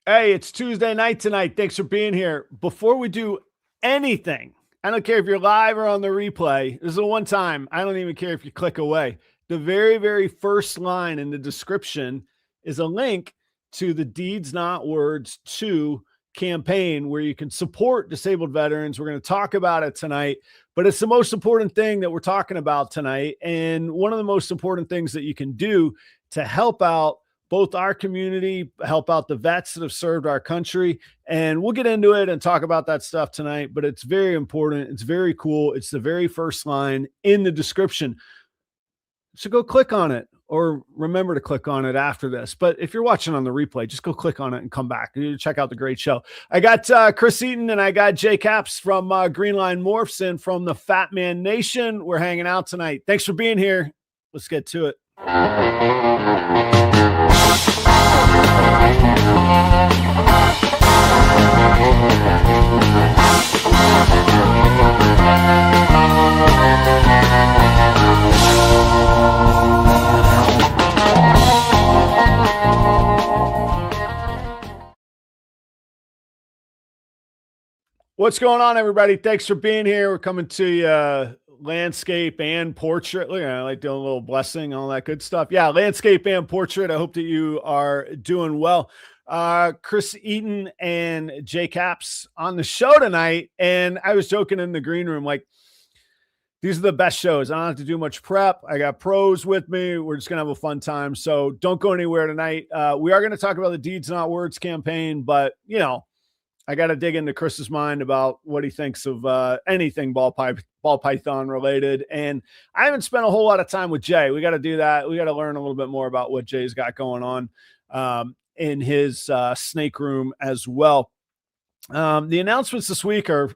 Hey, it's Tuesday night tonight. Thanks for being here. Before we do anything, I don't care if you're live or on the replay. This is a one time. I don't even care if you click away. The very, very first line in the description is a link to the Deeds Not Words 2 campaign where you can support disabled veterans. We're going to talk about it tonight, but it's the most important thing that we're talking about tonight. And one of the most important things that you can do to help out both our community, help out the vets that have served our country. And we'll get into it and talk about that stuff tonight, but it's very important. It's very cool. It's the very first line in the description. So go click on it or remember to click on it after this. But if you're watching on the replay, just go click on it and come back. You check out the great show. I got Chris Eaton and I got Kaps from Green Line Morphs and from the Fat Man Nation. We're hanging out tonight. Thanks for being here. Let's get to it. What's going on, everybody? Thanks for being here. We're coming to you landscape and portrait. Look, I like doing a little blessing, all that good stuff. Yeah, landscape and portrait. I hope that you are doing well. Chris Eaton and Kaps on the show tonight. And I was joking in the green room, like, these are the best shows. I don't have to do much prep. I got pros with me. We're just going to have a fun time. So don't go anywhere tonight. We are going to talk about the Deeds Not Words campaign, but, you know, I got to dig into Chris's mind about what he thinks of anything ball python related. And I haven't spent a whole lot of time with Jay. We got to do that. We got to learn a little bit more about what Jay's got going on in his snake room as well. The announcements this week are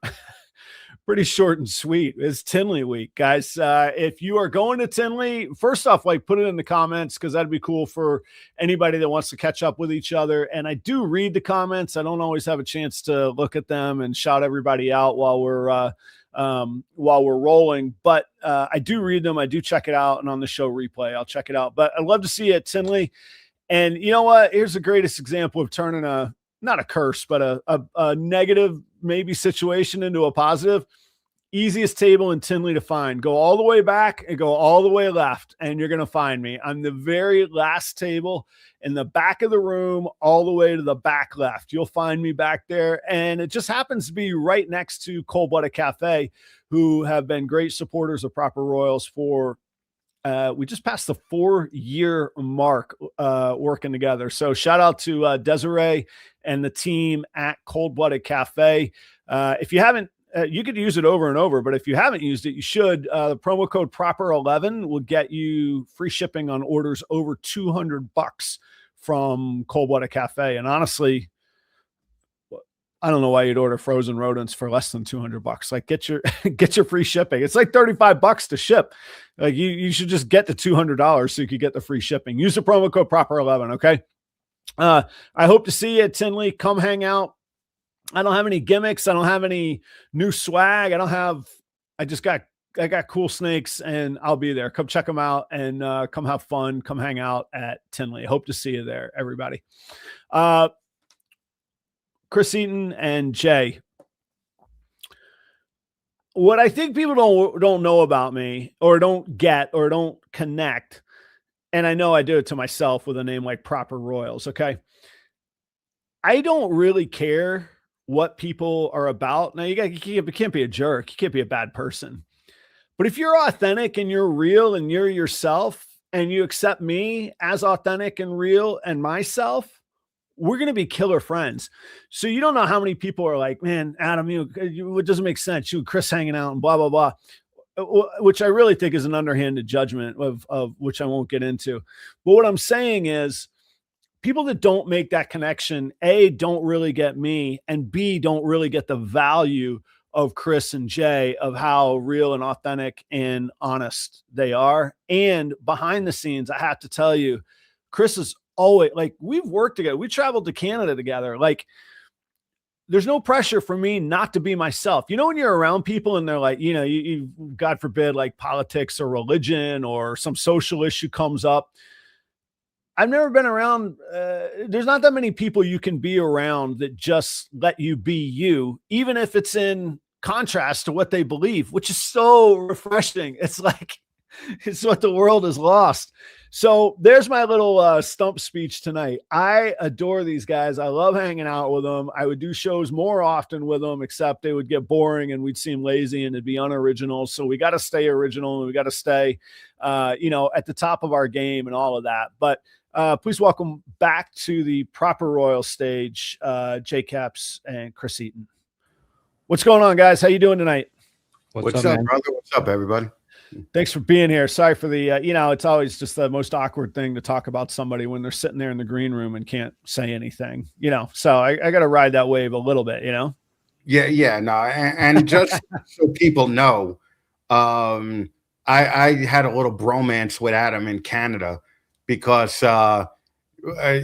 pretty short and sweet. It's Tinley week, guys. If you are going to Tinley, first off, like, put it in the comments, because that'd be cool for anybody that wants to catch up with each other. And I do read the comments. I don't always have a chance to look at them and shout everybody out while we're rolling, but I do read them. I do check it out, and on the show replay, I'll check it out. But I'd love to see you at Tinley. And you know what? Here's the greatest example of turning not a curse, but a negative maybe situation into a positive. Easiest table in Tinley to find. Go all the way back and go all the way left, and you're going to find me. I'm the very last table in the back of the room, all the way to the back left. You'll find me back there, and it just happens to be right next to Cold Blooded Cafe, who have been great supporters of Proper Royals for we just passed the 4-year mark working together. So shout out to Desiree and the team at Cold Blooded Cafe. If you haven't, you could use it over and over, but if you haven't used it, you should. The promo code Proper11 will get you free shipping on orders over $200 from Cold Blooded Cafe. And honestly, I don't know why you'd order frozen rodents for less than $200. Like, get your free shipping. It's like $35 to ship. Like, you should just get the $200 so you could get the free shipping. Use the promo code Proper11. Okay. I hope to see you at Tinley. Come hang out. I don't have any gimmicks. I don't have any new swag. I got cool snakes, and I'll be there. Come check them out and come have fun. Come hang out at Tinley. Hope to see you there, everybody. Chris Eaton and Jay. What I think people don't know about me, or don't get, or don't connect, and I know I do it to myself with a name like Proper Royals, okay? I don't really care what people are about. Now, you can't be a jerk. You can't be a bad person. But if you're authentic and you're real and you're yourself and you accept me as authentic and real and myself, we're going to be killer friends. So you don't know how many people are like, man, Adam, it doesn't make sense. You and Chris hanging out and blah, blah, blah, which I really think is an underhanded judgment of which I won't get into. But what I'm saying is, people that don't make that connection, A, don't really get me, and B, don't really get the value of Chris and Jay, of how real and authentic and honest they are. And behind the scenes, I have to tell you, Chris is always, like, we've worked together. We traveled to Canada together. Like, there's no pressure for me not to be myself. You know, when you're around people and they're like, you God forbid, like politics or religion or some social issue comes up, I've never been around. There's not that many people you can be around that just let you be you, even if it's in contrast to what they believe, which is so refreshing. It's like, it's what the world has lost. So there's my little stump speech tonight. I adore these guys. I love hanging out with them. I would do shows more often with them, except they would get boring and we'd seem lazy and it'd be unoriginal. So we got to stay original and we got to stay, at the top of our game and all of that. But please welcome back to the proper royal stage, J Kaps and Chris Eaton. What's going on, guys? How you doing tonight? What's up, brother? What's up, everybody? Thanks for being here. Sorry for the, it's always just the most awkward thing to talk about somebody when they're sitting there in the green room and can't say anything, so I got to ride that wave a little bit, no. And just so people know, I had a little bromance with Adam in Canada because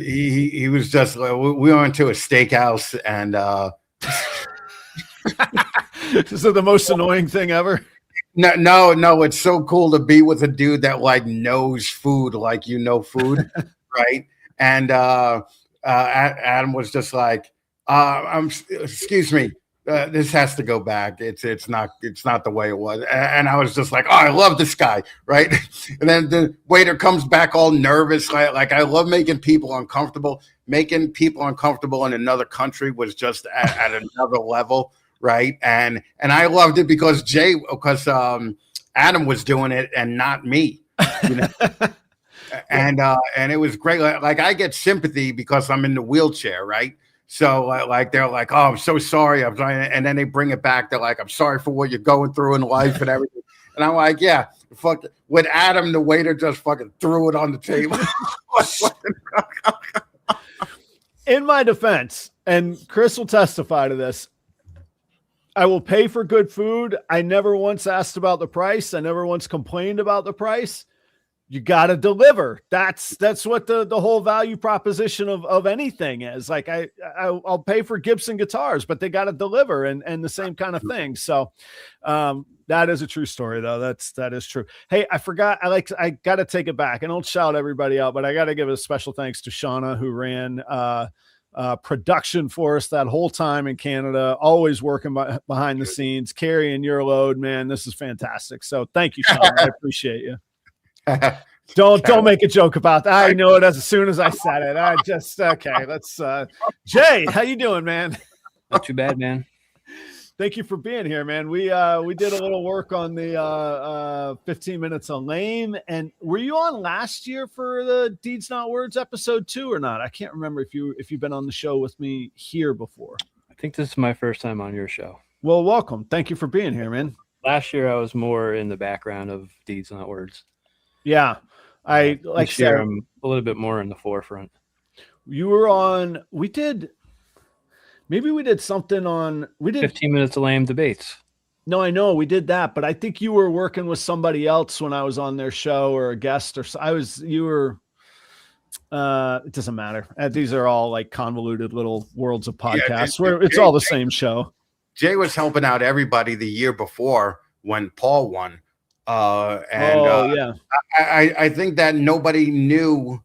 he was just, we went to a steakhouse and this is the most annoying thing ever. No, it's so cool to be with a dude that like knows food, like food, right? And Adam was just like, excuse me, this has to go back. It's not the way it was. And I was just like, oh, I love this guy, right? And then the waiter comes back all nervous, like I love making people uncomfortable. Making people uncomfortable in another country was just at another level. Right. And I loved it because Adam was doing it and not me, and it was great. Like I get sympathy because I'm in the wheelchair. Right. So like, they're like, oh, I'm so sorry. I'm trying. And then they bring it back. They're like, I'm sorry for what you're going through in life and everything. And I'm like, yeah, fuck. With Adam, the waiter just fucking threw it on the table. In my defense, and Chris will testify to this, I will pay for good food. I never once asked about the price. I never once complained about the price. You got to deliver. That's what the whole value proposition of anything is. Like I'll pay for Gibson guitars, but they got to deliver and the same kind of thing. So that is a true story though. That is true. Hey, I forgot. I got to take it back and don't shout everybody out, but I got to give a special thanks to Shauna who ran, production for us that whole time in Canada, always working behind the scenes, carrying your load, man. This is fantastic. So thank you, Sean. I appreciate you. Don't make a joke about that. I know it as soon as I said it. I just, okay. Let's, Jay, how you doing, man? Not too bad, man. Thank you for being here, man. We did a little work on the 15 minutes on lame. And were you on last year for the Deeds Not Words episode 2 or not? I can't remember if you've been on the show with me here before. I think this is my first time on your show. Well, welcome. Thank you for being here, man. Last year I was more in the background of Deeds Not Words. Yeah. I like this year I'm a little bit more in the forefront. You were on, we did something on, 15 minutes of lame debates. No, I know we did that, but I think you were working with somebody else when I was on their show or a guest or so. It doesn't matter. These are all like convoluted little worlds of podcasts where it's all the same show. Jay was helping out everybody the year before when Paul won. I think that nobody knew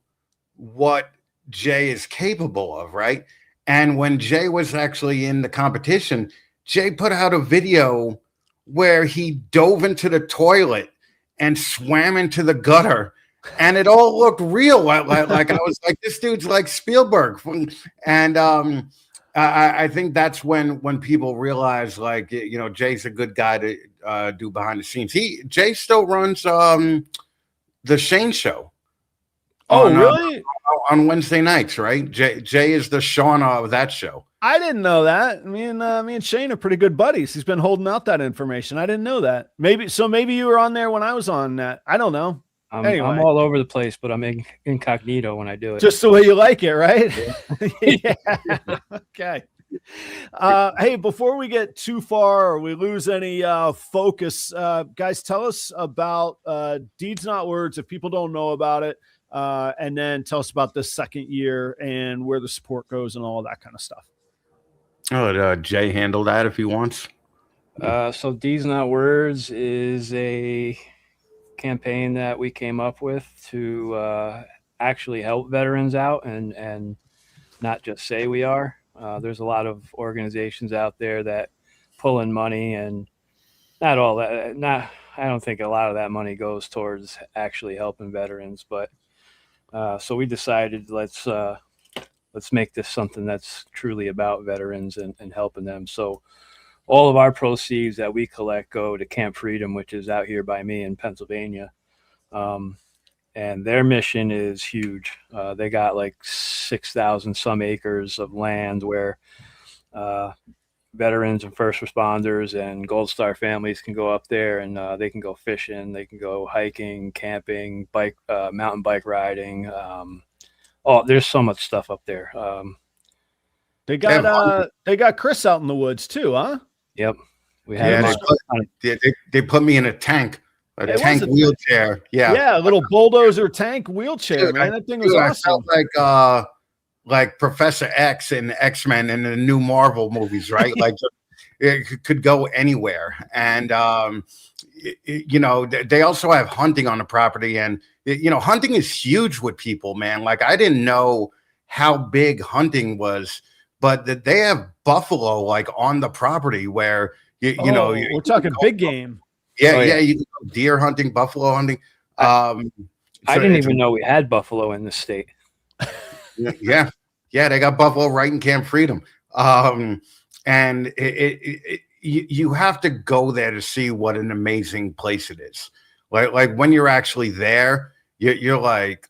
what Jay is capable of, right? And when Jay was actually in the competition, Jay put out a video where he dove into the toilet and swam into the gutter, and it all looked real. Like I was like, this dude's like Spielberg. And I think that's when people realize, like, Jay's a good guy to do behind the scenes. Jay still runs the Shane Show. Oh, really? On Wednesday nights, right? Jay is the Shauna of that show. I didn't know that. Me and Shane are pretty good buddies. He's been holding out that information. I didn't know that. Maybe you were on there when I was on that. I don't know. Anyway. I'm all over the place, but I'm incognito when I do it. Just the way you like it, right? Yeah. Okay. Hey, before we get too far or we lose any focus, guys, tell us about Deeds Not Words if people don't know about it. And then tell us about this second year and where the support goes and all that kind of stuff. Oh, Jay handle that if he wants. So Deeds Not Words is a campaign that we came up with to actually help veterans out and not just say we are. There's a lot of organizations out there that pull in money, and not all that. I don't think a lot of that money goes towards actually helping veterans. But so we decided let's make this something that's truly about veterans and helping them. So all of our proceeds that we collect go to Camp Freedom, which is out here by me in Pennsylvania. And their mission is huge. They got like 6,000 some acres of land where veterans and first responders and Gold Star families can go up there, and they can go fishing, they can go hiking, camping, mountain bike riding. There's so much stuff up there. They got Chris out in the woods too, huh? Yep. We had they put me in a tank. A tank wheelchair. Yeah, a little bulldozer tank wheelchair, dude, man. That thing was awesome. I felt like Professor X in X-Men in the new Marvel movies, right? Like it could go anywhere. And they also have hunting on the property, and hunting is huge with people, man. Like I didn't know how big hunting was, but that they have buffalo like on the property where we're talking big game. Yeah, you can go deer hunting, buffalo hunting. I didn't even know we had buffalo in the state. Yeah, they got buffalo right in Camp Freedom. And you have to go there to see what an amazing place it is. Like when you're actually there, you're like,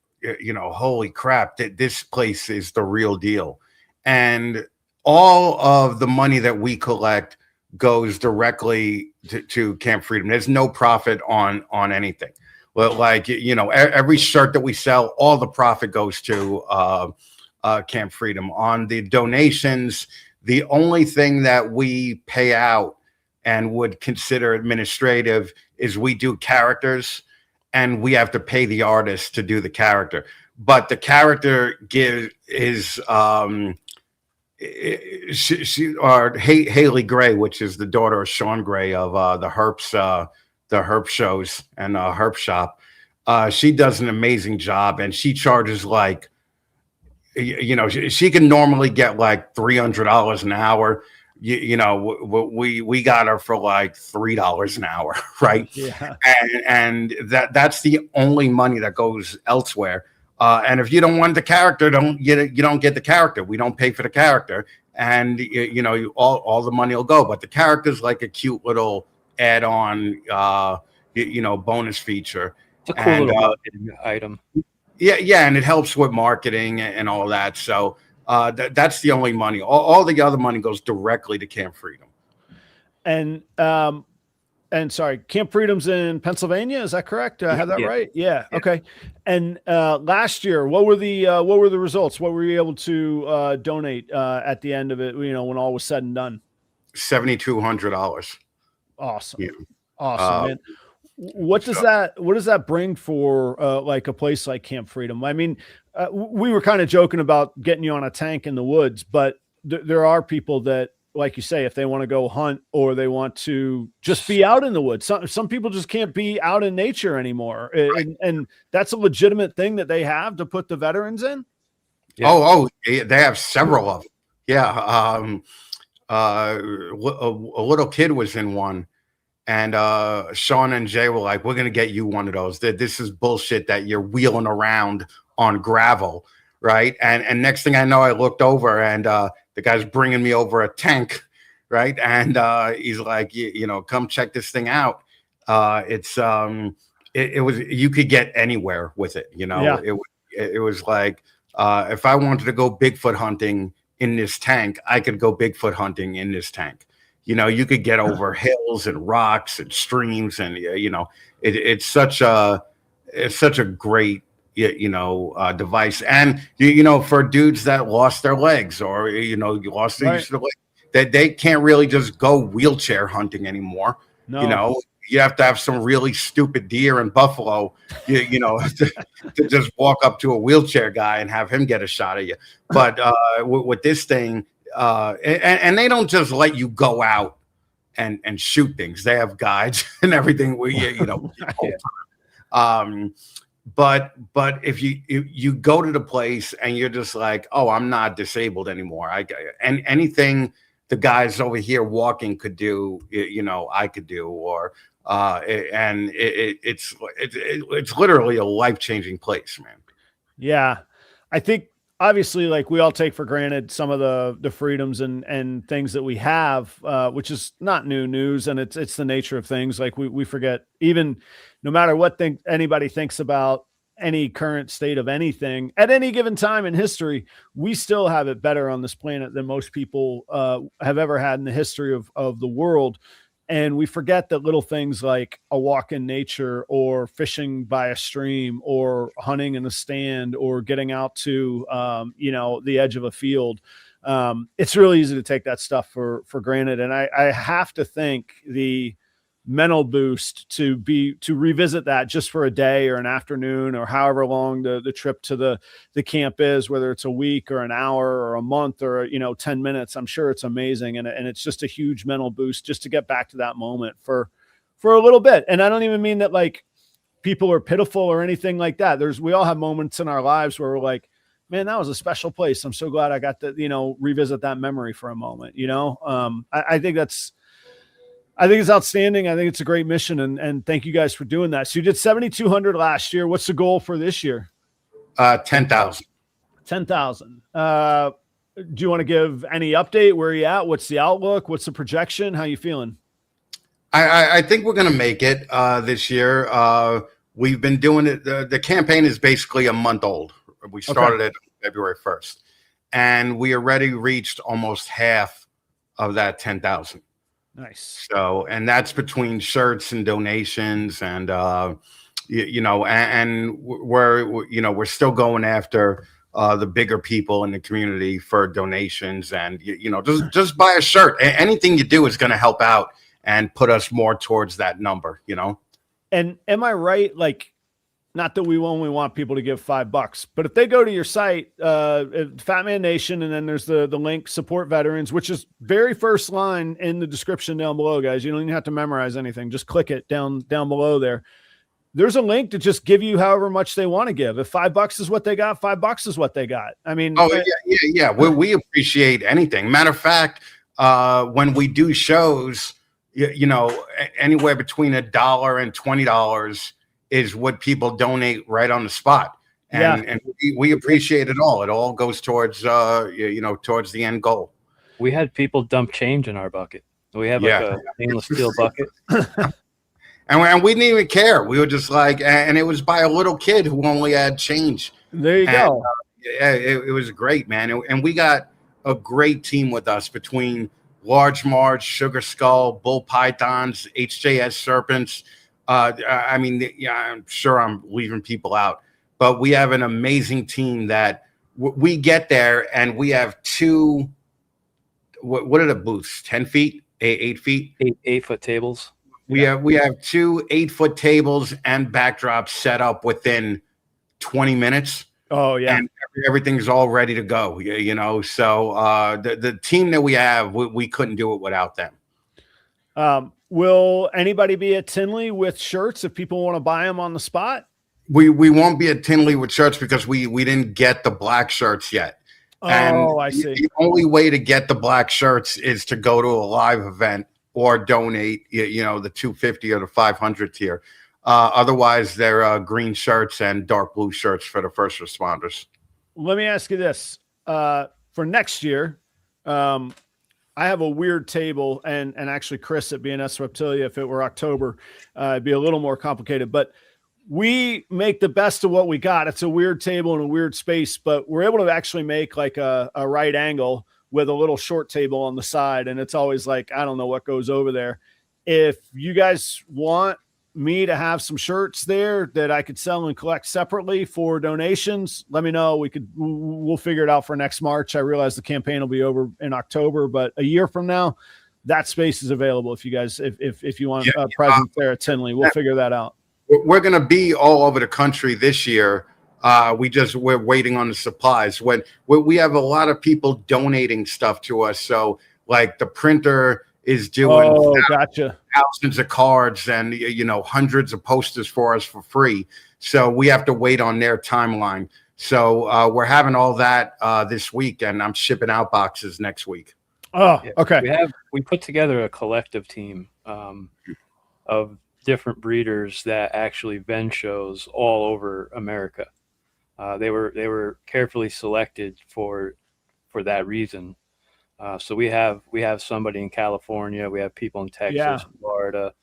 holy crap, this place is the real deal. And all of the money that we collect goes directly to Camp Freedom. There's no profit on anything. Well, like, every shirt that we sell, all the profit goes to Camp Freedom. On the donations, the only thing that we pay out and would consider administrative is we do characters, and we have to pay the artist to do the character. But the character is Haley Gray, which is the daughter of Sean Gray of the Herp shows and Herp Shop. She does an amazing job, and she charges like, she can normally get like $300 an hour. We got her for like $3 an hour, right? Yeah. And that's the only money that goes elsewhere. And if you don't want the character, you don't get the character. We don't pay for the character, and all the money will go. But the character's like a cute little add-on, bonus feature. It's a cool little item. Yeah, and it helps with marketing and all that. So that's the only money. All the other money goes directly to Camp Freedom. And sorry, Camp Freedom's in Pennsylvania. Is that correct? I have that right? Yeah. Okay. And last year, what were the results? What were you able to donate at the end of it? When all was said and done. $7,200. Awesome. Yeah. Awesome, man. What does that bring for like a place like Camp Freedom? I mean, we were kind of joking about getting you on a tank in the woods, but there are people that, like you say, if they want to go hunt or they want to just be out in the woods, some people just can't be out in nature anymore. Right. And that's a legitimate thing that they have to put the veterans in. Yeah. They have several of them. Yeah. A little kid was in one, and Sean and Jay were like, we're going to get you one of those. This is bullshit that you're wheeling around on gravel. Right. And next thing I know, I looked over, and the guy's bringing me over a tank, right? And he's like, come check this thing out. It was, you could get anywhere with it, Yeah. It was like, if I wanted to go Bigfoot hunting in this tank, I could go Bigfoot hunting in this tank. You could get over hills and rocks and streams, and it's such a great device. And for dudes that lost their legs, or lost their use of their leg, that they can't really just go wheelchair hunting anymore. No. You have to have some really stupid deer and buffalo, to just walk up to a wheelchair guy and have him get a shot at you. But with this thing, and they don't just let you go out and shoot things. They have guides and everything. but if you go to the place and you're just like, oh, I'm not disabled anymore. And anything the guys over here walking could do, I could do, or it's literally a life-changing place, man. Yeah. I think obviously like we all take for granted some of the freedoms and things that we have, which is not new news. And it's the nature of things. Like we forget, even no matter what anybody thinks about any current state of anything at any given time in history, we still have it better on this planet than most people have ever had in the history of the world. And we forget that little things like a walk in nature or fishing by a stream or hunting in a stand or getting out to, the edge of a field. It's really easy to take that stuff for granted. And I have to think the mental boost to revisit that just for a day or an afternoon or however long the trip to the camp is, whether it's a week or an hour or a month or 10 minutes. I'm sure it's amazing, and it's just a huge mental boost just to get back to that moment for a little bit. And I don't even mean that like people are pitiful or anything like that. We all have moments in our lives where we're like, man, that was a special place. I'm so glad I got to revisit that memory for a moment. I think it's outstanding. I think it's a great mission, and thank you guys for doing that. So you did 7,200 last year. What's the goal for this year? 10,000. 10,000. Do you want to give any update? Where are you at? What's the outlook? What's the projection? How you feeling? I think we're going to make it this year. We've been doing it. The campaign is basically a month old. We started it February 1st, and we already reached almost half of that 10,000. Nice. So, and that's between shirts and donations, and and we're still going after the bigger people in the community for donations, and just buy a shirt. Anything you do is going to help out and put us more towards that number. And am I right? Like, not that we only want people to give $5, but if they go to your site, Fat Man Nation, and then there's the link support veterans, which is very first line in the description down below, guys. You don't even have to memorize anything. Just click it down below there. There's a link to just give you however much they want to give. If $5 is what they got, $5 is what they got. I mean, yeah. We appreciate anything. Matter of fact, when we do shows, anywhere between $1 and $20 is what people donate right on the spot. And we appreciate it all. It all goes towards, towards the end goal. We had people dump change in our bucket. We have like a stainless steel bucket. And we didn't even care. We were just like, and it was by a little kid who only had change. There you go. It was great, man. And we got a great team with us between Large Marge, Sugar Skull, Bull Pythons, HJS Serpents. I'm sure I'm leaving people out, but we have an amazing team that we get there, and we have two. What are the booths? 10 feet, 8 feet, 8-foot tables. We have 2 8-foot tables and backdrops set up within 20 minutes. Oh yeah, and everything's all ready to go. So the team that we have, we couldn't do it without them. Will anybody be at Tinley with shirts if people want to buy them on the spot? We won't be at Tinley with shirts because we didn't get the black shirts yet. I see. The only way to get the black shirts is to go to a live event or donate, the 250 or the 500 tier. Otherwise, they're green shirts and dark blue shirts for the first responders. Let me ask you this. For next year, I have a weird table, and actually Chris at BNS Reptilia, if it were October, it'd be a little more complicated, but we make the best of what we got. It's a weird table in a weird space, but we're able to actually make like a right angle with a little short table on the side. And it's always like, I don't know what goes over there. If you guys want me to have some shirts there that I could sell and collect separately for donations, let me know. We'll figure it out for next March. I realize the campaign will be over in October, but a year from now, that space is available. If you guys, if you want a presence there at Tinley, we'll figure that out. We're going to be all over the country this year. We're waiting on the supplies. When we have a lot of people donating stuff to us. So like the printer is doing thousands of cards and, hundreds of posters for us for free. So we have to wait on their timeline. So we're having all that this week, and I'm shipping out boxes next week. Oh, Yeah, okay. we put together a collective team of different breeders that actually vend shows all over America. They were carefully selected for that reason. So we have somebody in California, we have people in Texas, Florida,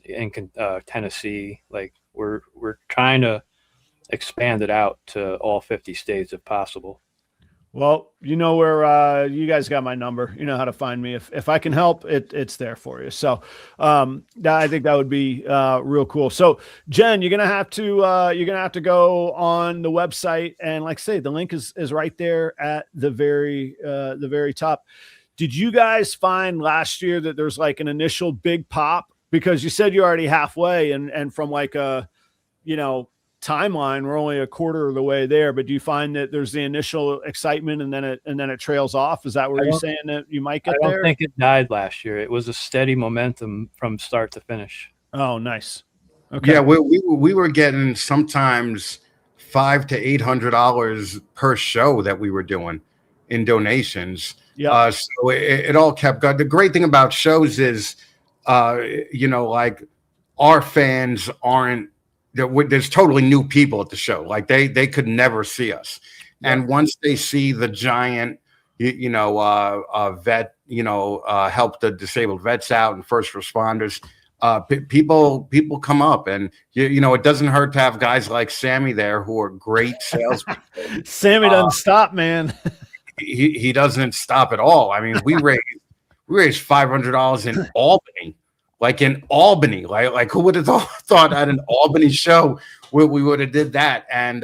in Tennessee. Like we're trying to expand it out to all 50 states if possible. Well, you know where you guys got my number. You know how to find me. If I can help, it's there for you. So I think that would be real cool. So Jen, you're gonna have to go on the website, and like I say, the link is right there at the very top. Did you guys find last year that there's like an initial big pop? Because you said you're already halfway, and from like a timeline, we're only a quarter of the way there, but do you find that there's the initial excitement and then it trails off? Is that where you're saying that you might get there? I don't think it died last year. It was a steady momentum from start to finish. Oh, nice. Okay. Yeah, we were getting sometimes $500 to $800 per show that we were doing in donations. Yeah. So it all kept going. The great thing about shows is, like our fans aren't. There's totally new people at the show. Like they could never see us, and once they see the giant, vet, help the disabled vets out and first responders, people come up, and it doesn't hurt to have guys like Sammy there who are great salespeople. Sammy doesn't stop, man. he doesn't stop at all. I mean, we raised $500 in Albany. Like in Albany, like who would have thought at an Albany show we would have did that? And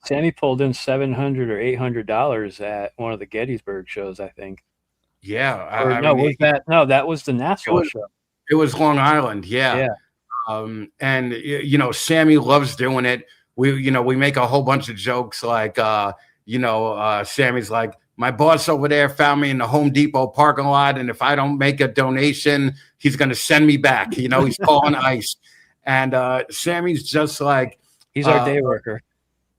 Sammy pulled in $700 or $800 at one of the Gettysburg shows, I think. Yeah, that was the Nassau show. It was Long Island, yeah. And Sammy loves doing it. We make a whole bunch of jokes like Sammy's like, my boss over there found me in the Home Depot parking lot, and if I don't make a donation, he's going to send me back. He's calling ICE. And Sammy's just like... He's our day worker.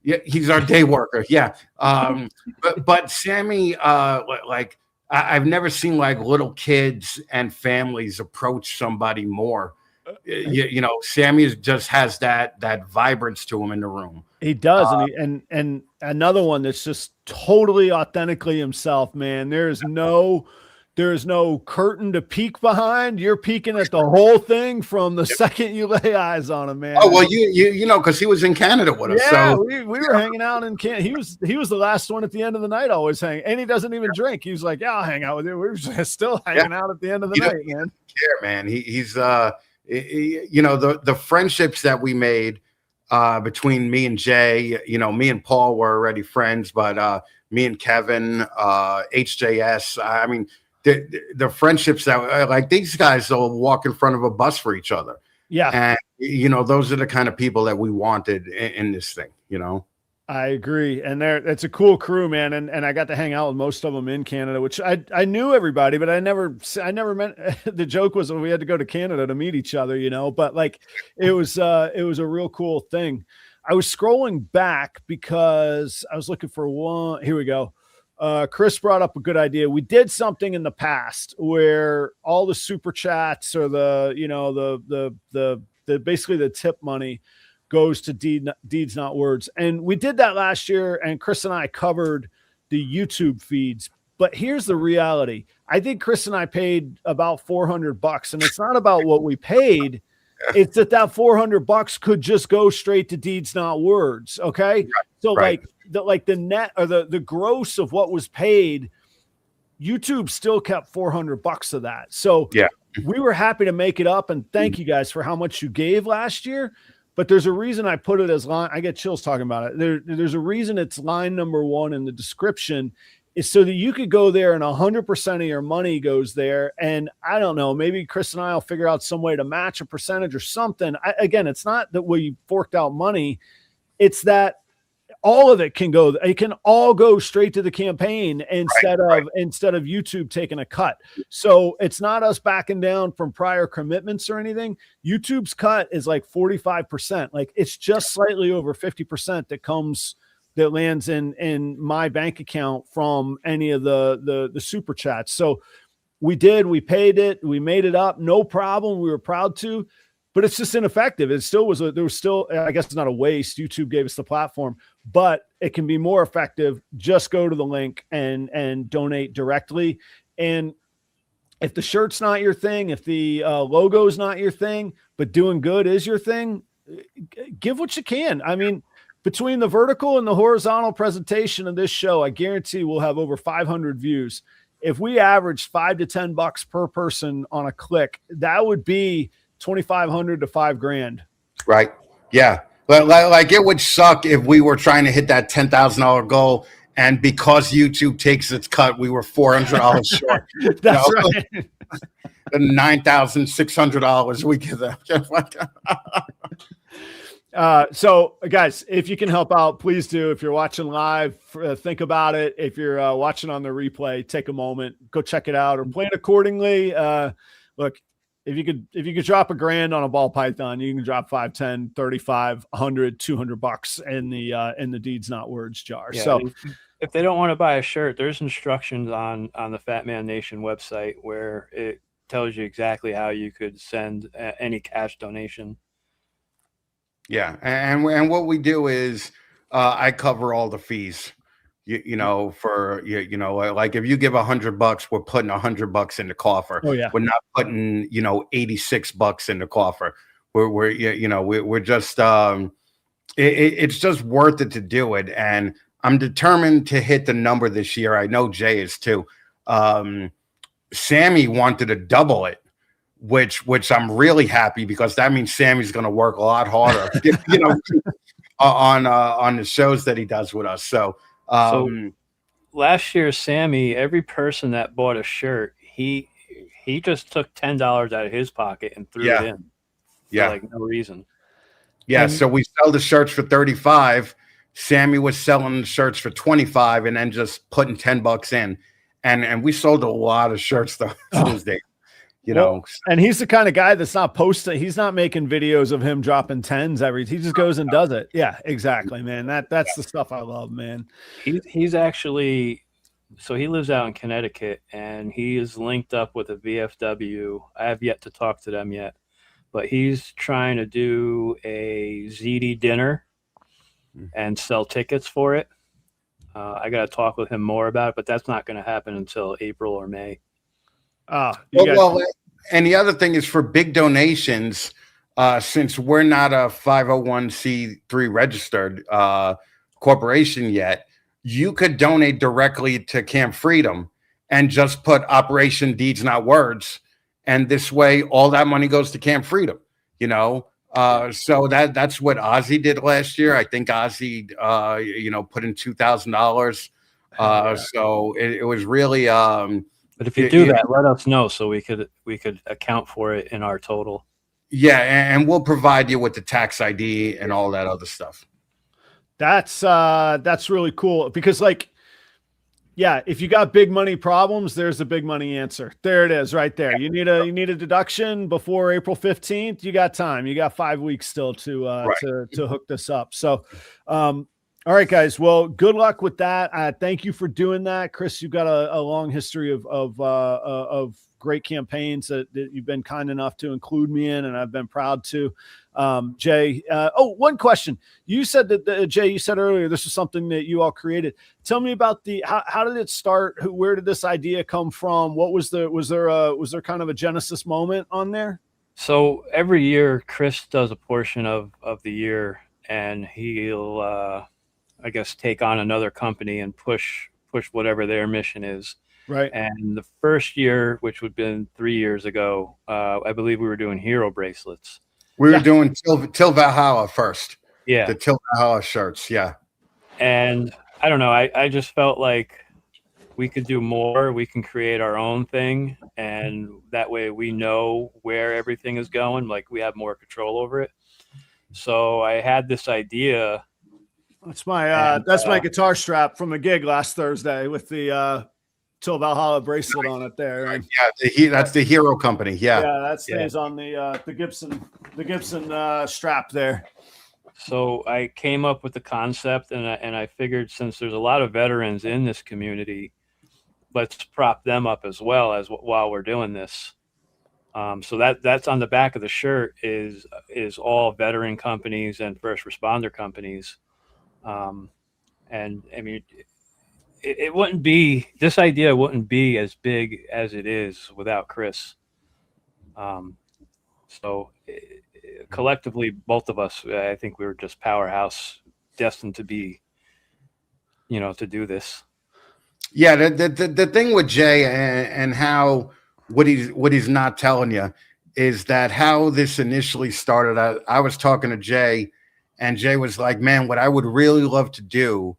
Yeah, he's our day worker, yeah. But Sammy, I've never seen like little kids and families approach somebody more. Sammy just has that vibrance to him in the room. He does, and another one that's just totally authentically himself, man. There's no curtain to peek behind. You're peeking at the whole thing from the second you lay eyes on him, man. Oh well, because he was in Canada with us. Yeah, so we were hanging out in Canada. He was the last one at the end of the night, always hanging, and he doesn't even drink. He was like, "Yeah, I'll hang out with you." We were just still hanging out at the end of the night, man. Yeah, man. He's the friendships that we made between me and Jay, me and Paul were already friends, but me and Kevin, HJS, I mean, the friendships that like these guys will walk in front of a bus for each other. Yeah. And, those are the kind of people that we wanted in this thing, I agree. And it's a cool crew, man. And I got to hang out with most of them in Canada, which I knew everybody, but I never meant the joke was we had to go to Canada to meet each other, but like it was a real cool thing. I was scrolling back because I was looking for one. Here we go. Chris brought up a good idea. We did something in the past where all the super chats or the basically the tip money goes to deeds, not words. And we did that last year, and Chris and I covered the YouTube feeds. But here's the reality. I think Chris and I paid about $400, and it's not about what we paid. It's that $400 could just go straight to deeds, not words. Okay. So like the net or the gross of what was paid, YouTube still kept $400 of that. So yeah, we were happy to make it up, and thank you guys for how much you gave last year. But there's a reason I put it as line. I get chills talking about it. There's a reason it's line number 1 in the description, is so that you could go there and 100% of your money goes there. And I don't know, maybe Chris and I will figure out some way to match a percentage or something. Again, it's not that we forked out money. It's that all of it can go. It can all go straight to the campaign instead of YouTube taking a cut. So it's not us backing down from prior commitments or anything. YouTube's cut is like 45%. Like it's just slightly over 50% that lands in my bank account from any of the super chats. So we paid it, we made it up, no problem. We were proud to, but it's just ineffective. It still was there was still, I guess it's not a waste. YouTube gave us the platform, but it can be more effective. Just go to the link and donate directly. And if the shirt's not your thing, if the logo is not your thing, but doing good is your thing, give what you can. I mean, between the vertical and the horizontal presentation of this show, I guarantee we'll have over 500 views. If we average $5 to $10 per person on a click, that would be 2,500 to $5,000. Right. Yeah. Like it would suck if we were trying to hit that $10,000 goal, and because YouTube takes its cut, we were $400 short. That's right. The $9,600 we give them. So guys, if you can help out, please do. If you're watching live, think about it. If you're watching on the replay, take a moment, go check it out or plan accordingly. Look, if you could drop $1,000 on a ball python, you can drop 5, 10, 35, 100, $200 in the deeds not words jar. Yeah, so if they don't want to buy a shirt, there's instructions on the Fat Man Nation website where it tells you exactly how you could send any cash donation. Yeah, and what we do is I cover all the fees. You know, for like if you give $100, we're putting $100 in the coffer. Oh yeah, we're not putting $86 in the coffer. We're just it's just worth it to do it, and I'm determined to hit the number this year. I know Jay is too. Sammy wanted to double it, which I'm really happy, because that means Sammy's going to work a lot harder, on the shows that he does with us. So last year, Sammy, every person that bought a shirt, he just took $10 out of his pocket and threw it in. For like no reason. Yeah. So we sell the shirts for $35. Sammy was selling the shirts for $25 and then just putting $10 in. And we sold a lot of shirts those days. And he's the kind of guy that's not posting. He's not making videos of him dropping tens he just goes and does it. Yeah, exactly, man. That's the stuff I love, man. He's actually, so he lives out in Connecticut, and he is linked up with a VFW. I have yet to talk to them yet, but he's trying to do a ZD dinner and sell tickets for it. I got to talk with him more about it, but that's not going to happen until April or May. And the other thing is, for big donations, since we're not a 501c3 registered corporation yet, you could donate directly to Camp Freedom and just put Operation Deeds Not Words, and this way all that money goes to Camp Freedom. So that's what Ozzy did last year. I think Ozzy put in $2,000. So it was really but if you do that, let us know so we could account for it in our total. Yeah, and we'll provide you with the tax ID and all that other stuff. That's really cool, because if you got big money problems, there's a big money answer. There it is, right there. You need a deduction before April 15th. You got time. You got 5 weeks still to hook this up. So, all right, guys. Well, good luck with that. Thank you for doing that, Chris. You've got a long history of great campaigns that you've been kind enough to include me in, and I've been proud to. Jay, one question. You said that Jay, you said earlier this was something that you all created. Tell me about how did it start? Where did this idea come from? What was there kind of a genesis moment on there? So every year, Chris does a portion of the year, and he'll I guess take on another company and push whatever their mission is. Right. And the first year, which would have been 3 years ago, I believe we were doing hero bracelets. We were doing Till Valhalla first. Yeah. The Till Valhalla shirts. Yeah. And I don't know. I just felt like we could do more. We can create our own thing. And that way we know where everything is going. Like, we have more control over it. So I had this idea That's my And, that's my guitar strap from a gig last Thursday with the Till Valhalla bracelet on it there. And that's the Hero Company. Yeah. yeah, that stays on the Gibson strap there. So I came up with the concept, and I figured, since there's a lot of veterans in this community, let's prop them up as well as while we're doing this. So that's on the back of the shirt is all veteran companies and first responder companies. And I mean, it wouldn't be, this idea wouldn't be as big as it is without Chris. So collectively, both of us, I think we were just powerhouse, destined to be, to do this. Yeah, the thing with Jay and how what he's not telling you is that how this initially started. I was talking to Jay, and Jay was like, "Man, what I would really love to do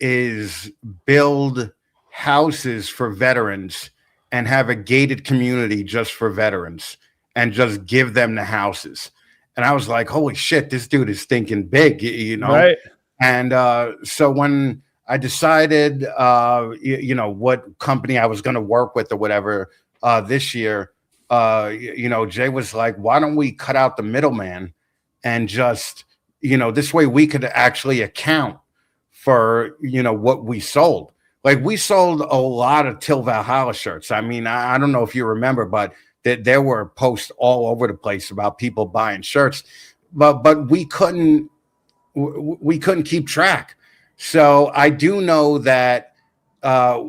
is build houses for veterans and have a gated community just for veterans and just give them the houses." And I was like, "Holy shit, this dude is thinking big," Right. And so when I decided, what company I was going to work with or whatever this year, Jay was like, "Why don't we cut out the middleman and just, this way we could actually account for, what we sold." Like, we sold a lot of Till Valhalla shirts. I mean, I don't know if you remember, but there were posts all over the place about people buying shirts, but we couldn't keep track. So I do know that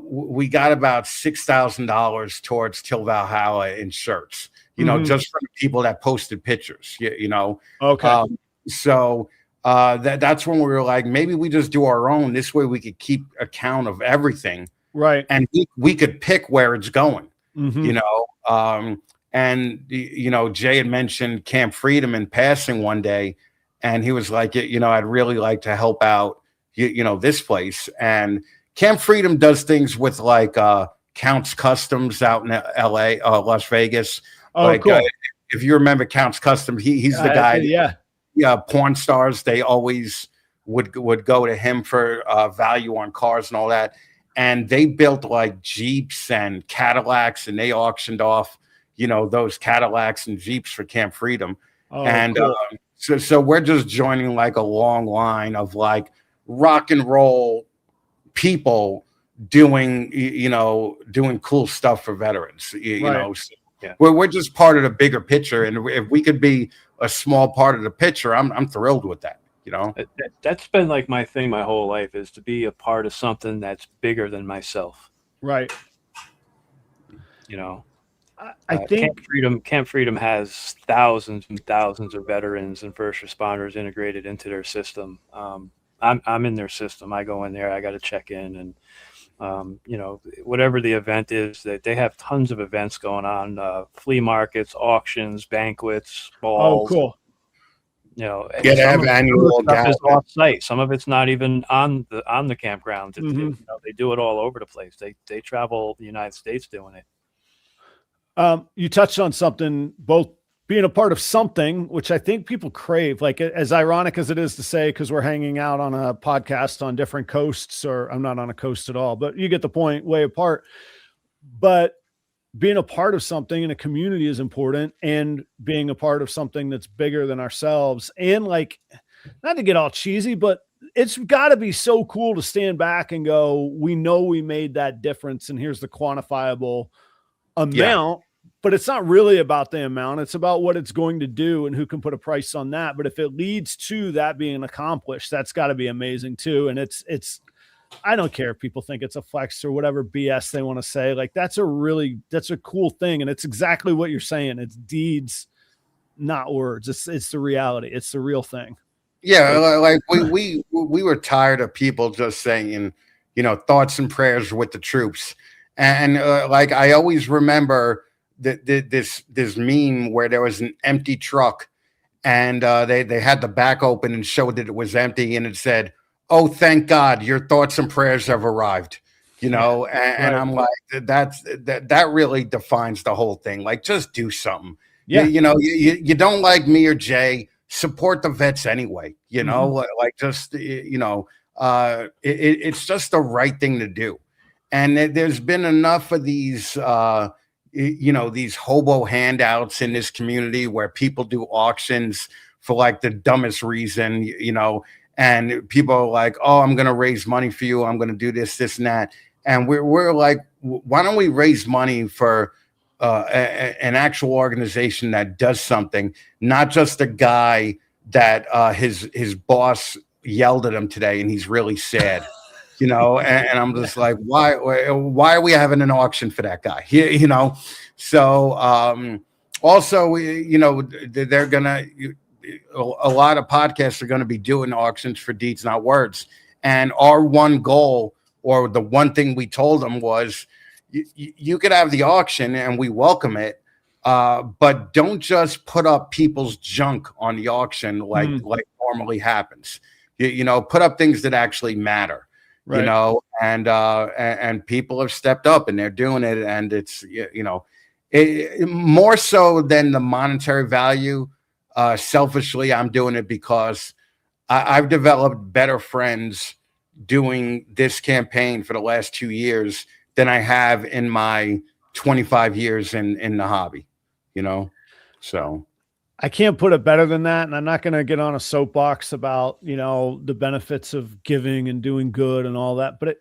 we got about $6,000 towards Till Valhalla in shirts, just from the people that posted pictures, Okay. So that's when we were like, maybe we just do our own. This way we could keep account of everything. Right. And we could pick where it's going, Mm-hmm. and, Jay had mentioned Camp Freedom in passing one day. And he was like, I'd really like to help out, this place. And Camp Freedom does things with like Counts Customs out in LA, Las Vegas. Oh, like, cool. If you remember Counts Customs, he's the guy. Yeah. Porn stars, they always would go to him for value on cars and all that. And they built like Jeeps and Cadillacs, and they auctioned off, those Cadillacs and Jeeps for Camp Freedom. Oh, And cool. So we're just joining like a long line of like rock and roll people doing cool stuff for veterans. Right. So we're just part of the bigger picture, and if we could be a small part of the picture, I'm thrilled with that. That's been like my thing my whole life, is to be a part of something that's bigger than myself. Right. I think Camp Freedom has thousands and thousands of veterans and first responders integrated into their system. I'm in their system. I go in there, I got to check in, and whatever the event is, that they have tons of events going on, flea markets, auctions, banquets, balls. Oh, cool. They have annual stuff is off site. Some of it's not even on the campground. They do it all over the place. They travel the United States doing it. You touched on something, both being a part of something, which I think people crave, like, as ironic as it is to say, because we're hanging out on a podcast on different coasts, or I'm not on a coast at all, but you get the point, way apart. But being a part of something in a community is important, and being a part of something that's bigger than ourselves. And like, not to get all cheesy, but it's got to be so cool to stand back and go, we know we made that difference, and here's the quantifiable amount. But it's not really about the amount. It's about what it's going to do and who can put a price on that. But if it leads to that being accomplished, that's got to be amazing too. And it's, I don't care if people think it's a flex or whatever BS they want to say. Like, that's a cool thing. And it's exactly what you're saying. It's deeds, not words. It's the reality. It's the real thing. Yeah. Like we were tired of people just saying, thoughts and prayers with the troops. And like, I always remember this meme where there was an empty truck, and they had the back open and showed that it was empty, and it said, "Oh, thank God, your thoughts and prayers have arrived." And I'm like, that really defines the whole thing. Like, just do something. Yeah. You don't like me or Jay, support the vets anyway. You know, like just it's just the right thing to do. And there's been enough of these these hobo handouts in this community where people do auctions for like the dumbest reason, and people are like, oh, I'm going to raise money for you. I'm going to do this, this, and that. And we're like, why don't we raise money for an actual organization that does something, not just a guy that his boss yelled at him today and he's really sad. And I'm just like, why are we having an auction for that guy? So also, they're gonna, a lot of podcasts are going to be doing auctions for Deeds Not Words, and our one goal, or the one thing we told them, was you could have the auction and we welcome it, but don't just put up people's junk on the auction like normally happens. Put up things that actually matter. Right. And people have stepped up and they're doing it, and it's more so than the monetary value. Selfishly, I'm doing it because I've developed better friends doing this campaign for the last 2 years than I have in my 25 years in the hobby. So I can't put it better than that. And I'm not going to get on a soapbox about, the benefits of giving and doing good and all that, but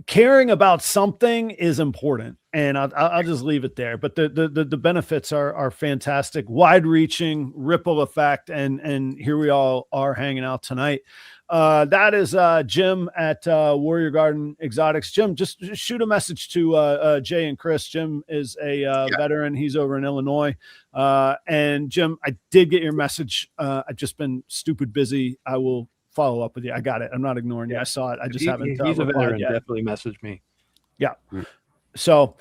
caring about something is important. And I'll just leave it there. But the benefits are fantastic, wide reaching, ripple effect. And here we all are hanging out tonight. That is Jim at Warrior Garden Exotics. Jim, just shoot a message to Jay and Chris. Jim is a veteran. He's over in Illinois. And Jim, I did get your message. I've just been stupid busy. I will follow up with you. I got it. I'm not ignoring you. I saw it. I just haven't. He's a veteran. Yet. Definitely message me. Yeah. So,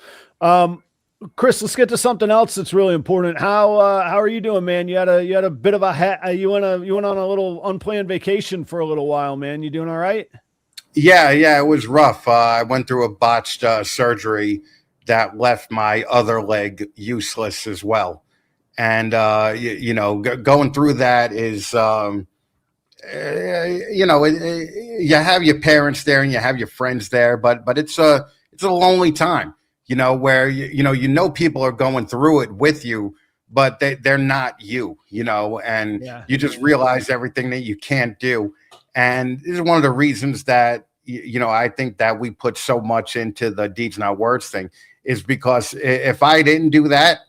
Chris, let's get to something else that's really important. How are you doing, man? You had a bit of you went on a little unplanned vacation for a little while, man. You doing all right? Yeah, it was rough. I went through a botched surgery that left my other leg useless as well. And going through that is you have your parents there and you have your friends there, but it's a lonely time. Where people are going through it with you, but they're not you, and you just realize everything that you can't do. And this is one of the reasons that, I think that we put so much into the Deeds Not Words thing, is because if I didn't do that,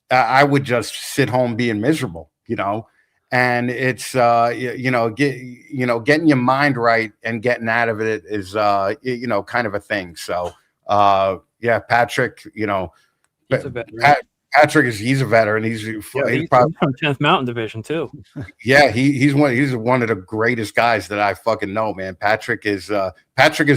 I would just sit home being miserable, and it's, getting your mind right and getting out of it is, kind of a thing. So, yeah, Patrick, he's a veteran. He's a veteran. He's probably from 10th Mountain Division too. Yeah, he's one of the greatest guys that I fucking know, man. Patrick is the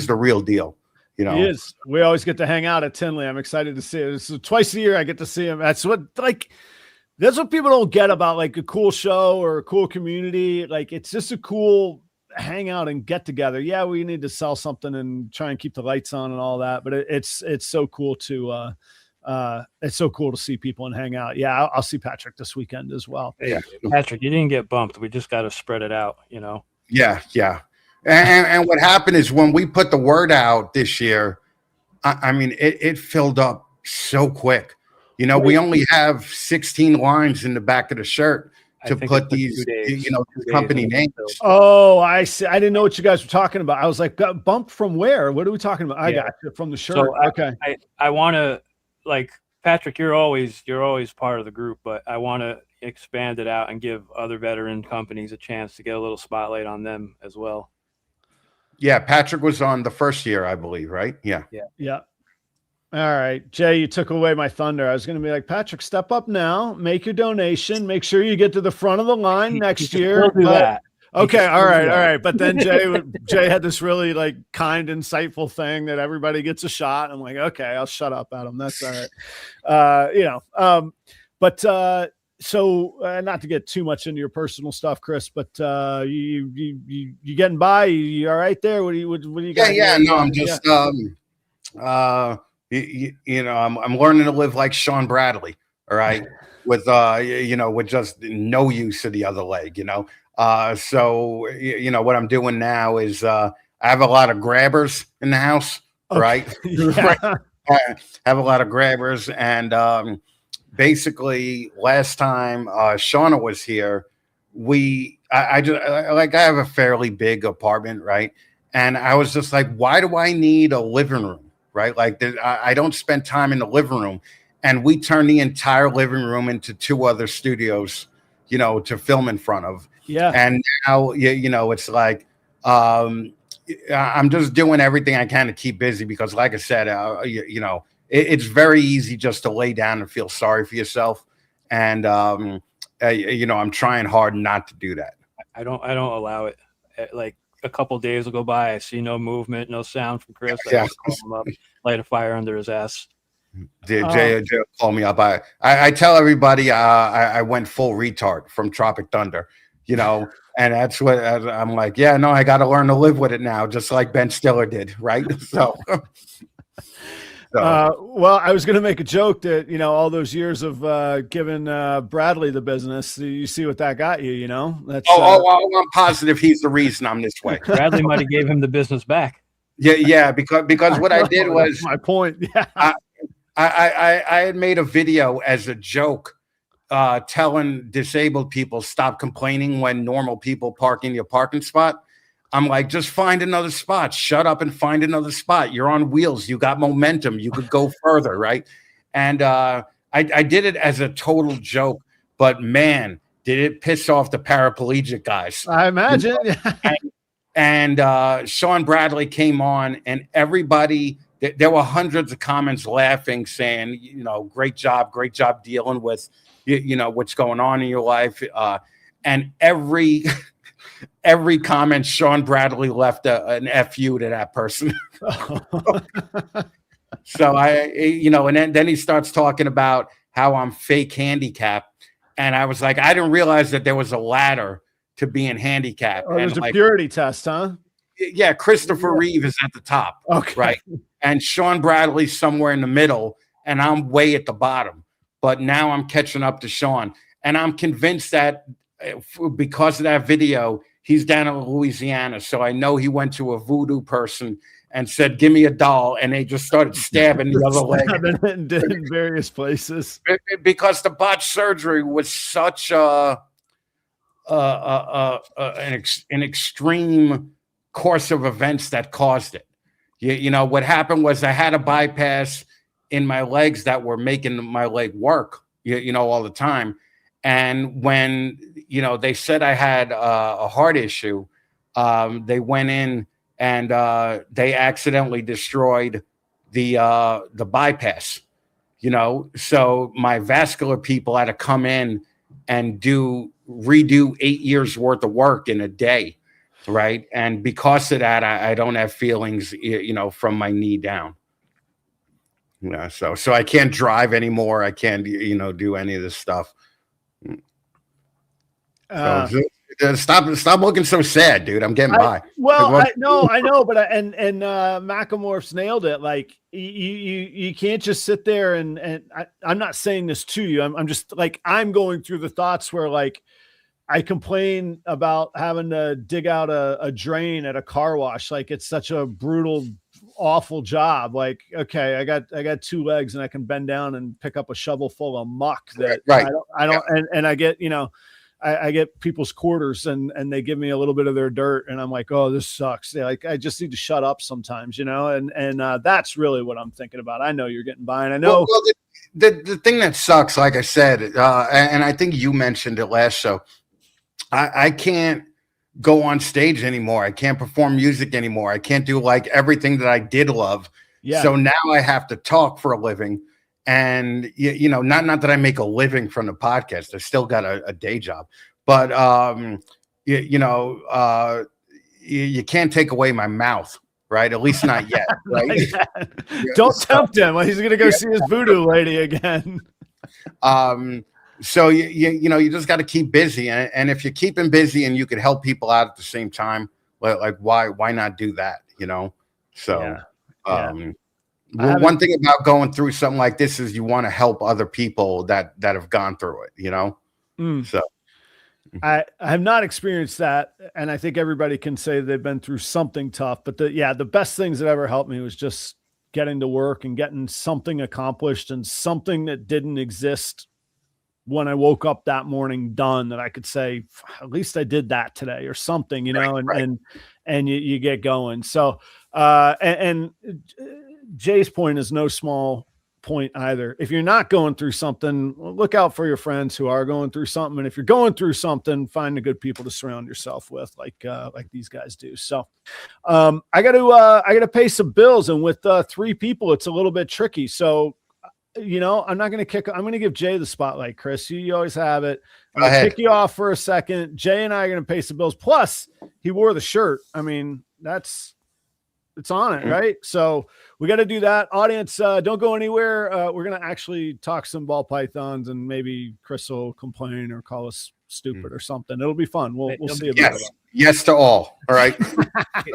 real deal. He is. We always get to hang out at Tinley. I'm excited to see it. So twice a year I get to see him. That's what people don't get about like a cool show or a cool community. Like, it's just a cool hang out and get together. Yeah, we need to sell something and try and keep the lights on and all that, but it's so cool to see people and hang out. Yeah, I'll see Patrick this weekend as well. Hey, Patrick, you didn't get bumped. We just got to spread it out, Yeah. And what happened is when we put the word out this year, I mean, it filled up so quick. We only have 16 lines in the back of the shirt to put these, company names. Oh, I see. I didn't know what you guys were talking about. I was like, bumped from where? What are we talking about? I got you from the shirt. So okay. I want to, like, Patrick, you're always part of the group, but I want to expand it out and give other veteran companies a chance to get a little spotlight on them as well. Yeah, Patrick was on the first year, I believe, right? Yeah. All right, Jay, you took away my thunder. I was going to be like, Patrick, step up now, make your donation, make sure you get to the front of the line next year. Okay, all right. But then Jay had this really like kind, insightful thing that everybody gets a shot. I'm like, okay, I'll shut up, Adam. That's all right. So not to get too much into your personal stuff, Chris, but you getting by? You all right there? What do you got? Yeah. No, I'm just I'm learning to live like Sean Bradley. All right. with with just no use of the other leg, So what I'm doing now is I have a lot of grabbers in the house, Okay. right? Yeah. I have a lot of grabbers, and basically last time Shauna was here, I have a fairly big apartment, right? And I was just like, why do I need a living room, right? Like I don't spend time in the living room, and we turned the entire living room into 2 other studios, to film in front of. Yeah. And now, it's like I'm just doing everything I can to keep busy because, like I said, it's very easy just to lay down and feel sorry for yourself. And I'm trying hard not to do that. I don't allow it. Like a couple days will go by, I see no movement, no sound from Chris. I just call him up, light a fire under his ass. Jay call me up. I tell everybody I went full retard from Tropic Thunder, and that's what I'm like. Yeah, no, I got to learn to live with it now, just like Ben Stiller did, right? So. Well, I was going to make a joke that, all those years of giving Bradley the business, you see what that got you, That's, I'm positive he's the reason I'm this way. Bradley might have gave him the business back. Yeah, because what I did was my point. Yeah. I had made a video as a joke telling disabled people stop complaining when normal people park in your parking spot. I'm like, just find another spot. Shut up and find another spot. You're on wheels. You got momentum. You could go further, right? And I did it as a total joke, but man, did it piss off the paraplegic guys. I imagine. And Sean Bradley came on, and everybody, there were hundreds of comments laughing, saying, great job dealing with, what's going on in your life. And every comment, Sean Bradley left an FU to that person. So and then he starts talking about how I'm fake handicapped. And I was like, I didn't realize that there was a ladder to being handicapped. Oh, there's a purity test, huh? Yeah, Christopher Reeve is at the top, right? And Sean Bradley's somewhere in the middle, and I'm way at the bottom. But now I'm catching up to Sean. And I'm convinced that because of that video, he's down in Louisiana. So I know he went to a voodoo person and said, give me a doll. And they just started stabbing the other leg. In various places. Because the botched surgery was such an extreme course of events that caused it. What happened was I had a bypass in my legs that were making my leg work, all the time. And when, they said I had a heart issue, they went in and they accidentally destroyed the bypass, so my vascular people had to come in and redo 8 years worth of work in a day. Right. And because of that, I don't have feelings, from my knee down. So I can't drive anymore. I can't, do any of this stuff. Stop looking so sad, dude. I'm getting by. I know, but Macamorphs nailed it. Like you can't just sit there and I'm not saying this to you. I'm just like, I'm going through the thoughts where like I complain about having to dig out a drain at a car wash. Like it's such a brutal, awful job. Like, okay, I got 2 legs and I can bend down and pick up a shovel full of muck that I don't, and I get, I get people's quarters and they give me a little bit of their dirt and I'm like, oh, this sucks. Like, I just need to shut up sometimes, and that's really what I'm thinking about. I know you're getting by, and I know the thing that sucks, like I said, and I think you mentioned it last show, I can't go on stage anymore. I can't perform music anymore. I can't do like everything that I did love. Yeah. So now I have to talk for a living. And, not that I make a living from the podcast. I still got a day job. But, you can't take away my mouth, right? At least not yet. Right? Don't tempt him. He's going to go see his voodoo lady again. So you just got to keep busy, and if you're keeping busy and you could help people out at the same time, like why not do that? So, Well, one thing about going through something like this is you want to help other people that have gone through it, you know? So I have not experienced that. And I think everybody can say they've been through something tough, but the best things that ever helped me was just getting to work and getting something accomplished and something that didn't exist when I woke up that morning done, that I could say, at least I did that today or something, you know, and you get going. So, and Jay's point is no small point either. If you're not going through something, look out for your friends who are going through something. And if you're going through something, find the good people to surround yourself with, like these guys do. So, I got to pay some bills, and with 3 people, it's a little bit tricky. So, you know, I'm going to give Jay the spotlight. Chris, you always have it. I'm going to kick you off for a second. Jay and I are going to pay some bills. Plus, he wore the shirt. I mean, it's on it, right? So we got to do that. Audience, don't go anywhere. We're going to actually talk some ball pythons, and maybe Chris will complain or call us stupid or something. It'll be fun. We'll see about it. Yes to all. All right.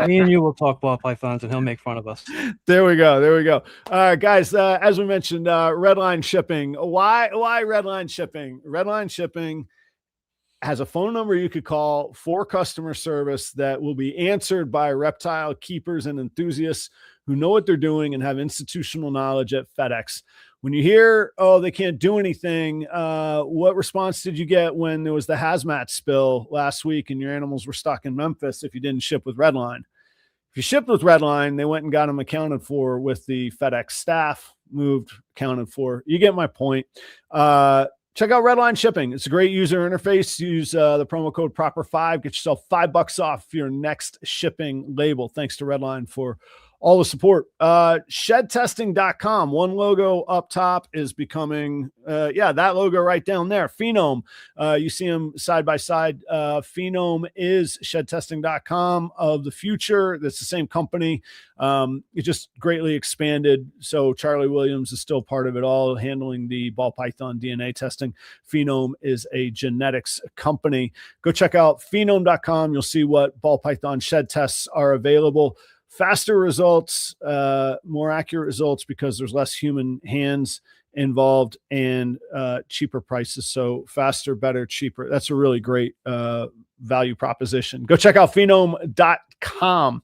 Me and you will talk ball pythons, and he'll make fun of us. There we go. Guys, as we mentioned, Redline Shipping. Why Redline Shipping? Redline Shipping has a phone number you could call for customer service that will be answered by reptile keepers and enthusiasts who know what they're doing and have institutional knowledge at FedEx. When you hear, oh, they can't do anything, what response did you get when there was the hazmat spill last week and your animals were stuck in Memphis if you didn't ship with Redline? If you shipped with Redline, they went and got them accounted for with the FedEx staff, accounted for. You get my point. Check out Redline Shipping. It's a great user interface. Use the promo code PROPER5. Get yourself $5 off your next shipping label. Thanks to Redline for all the support. Shedtesting.com. One logo up top is becoming, that logo right down there. Phenome. You see them side by side. Phenome is shedtesting.com of the future. That's the same company. It just greatly expanded. So Charlie Williams is still part of it all, handling the ball python DNA testing. Phenome is a genetics company. Go check out phenome.com. You'll see what ball python shed tests are available. Faster results, more accurate results because there's less human hands involved, and cheaper prices. So faster, better, cheaper. That's a really great value proposition. Go check out phenome.com.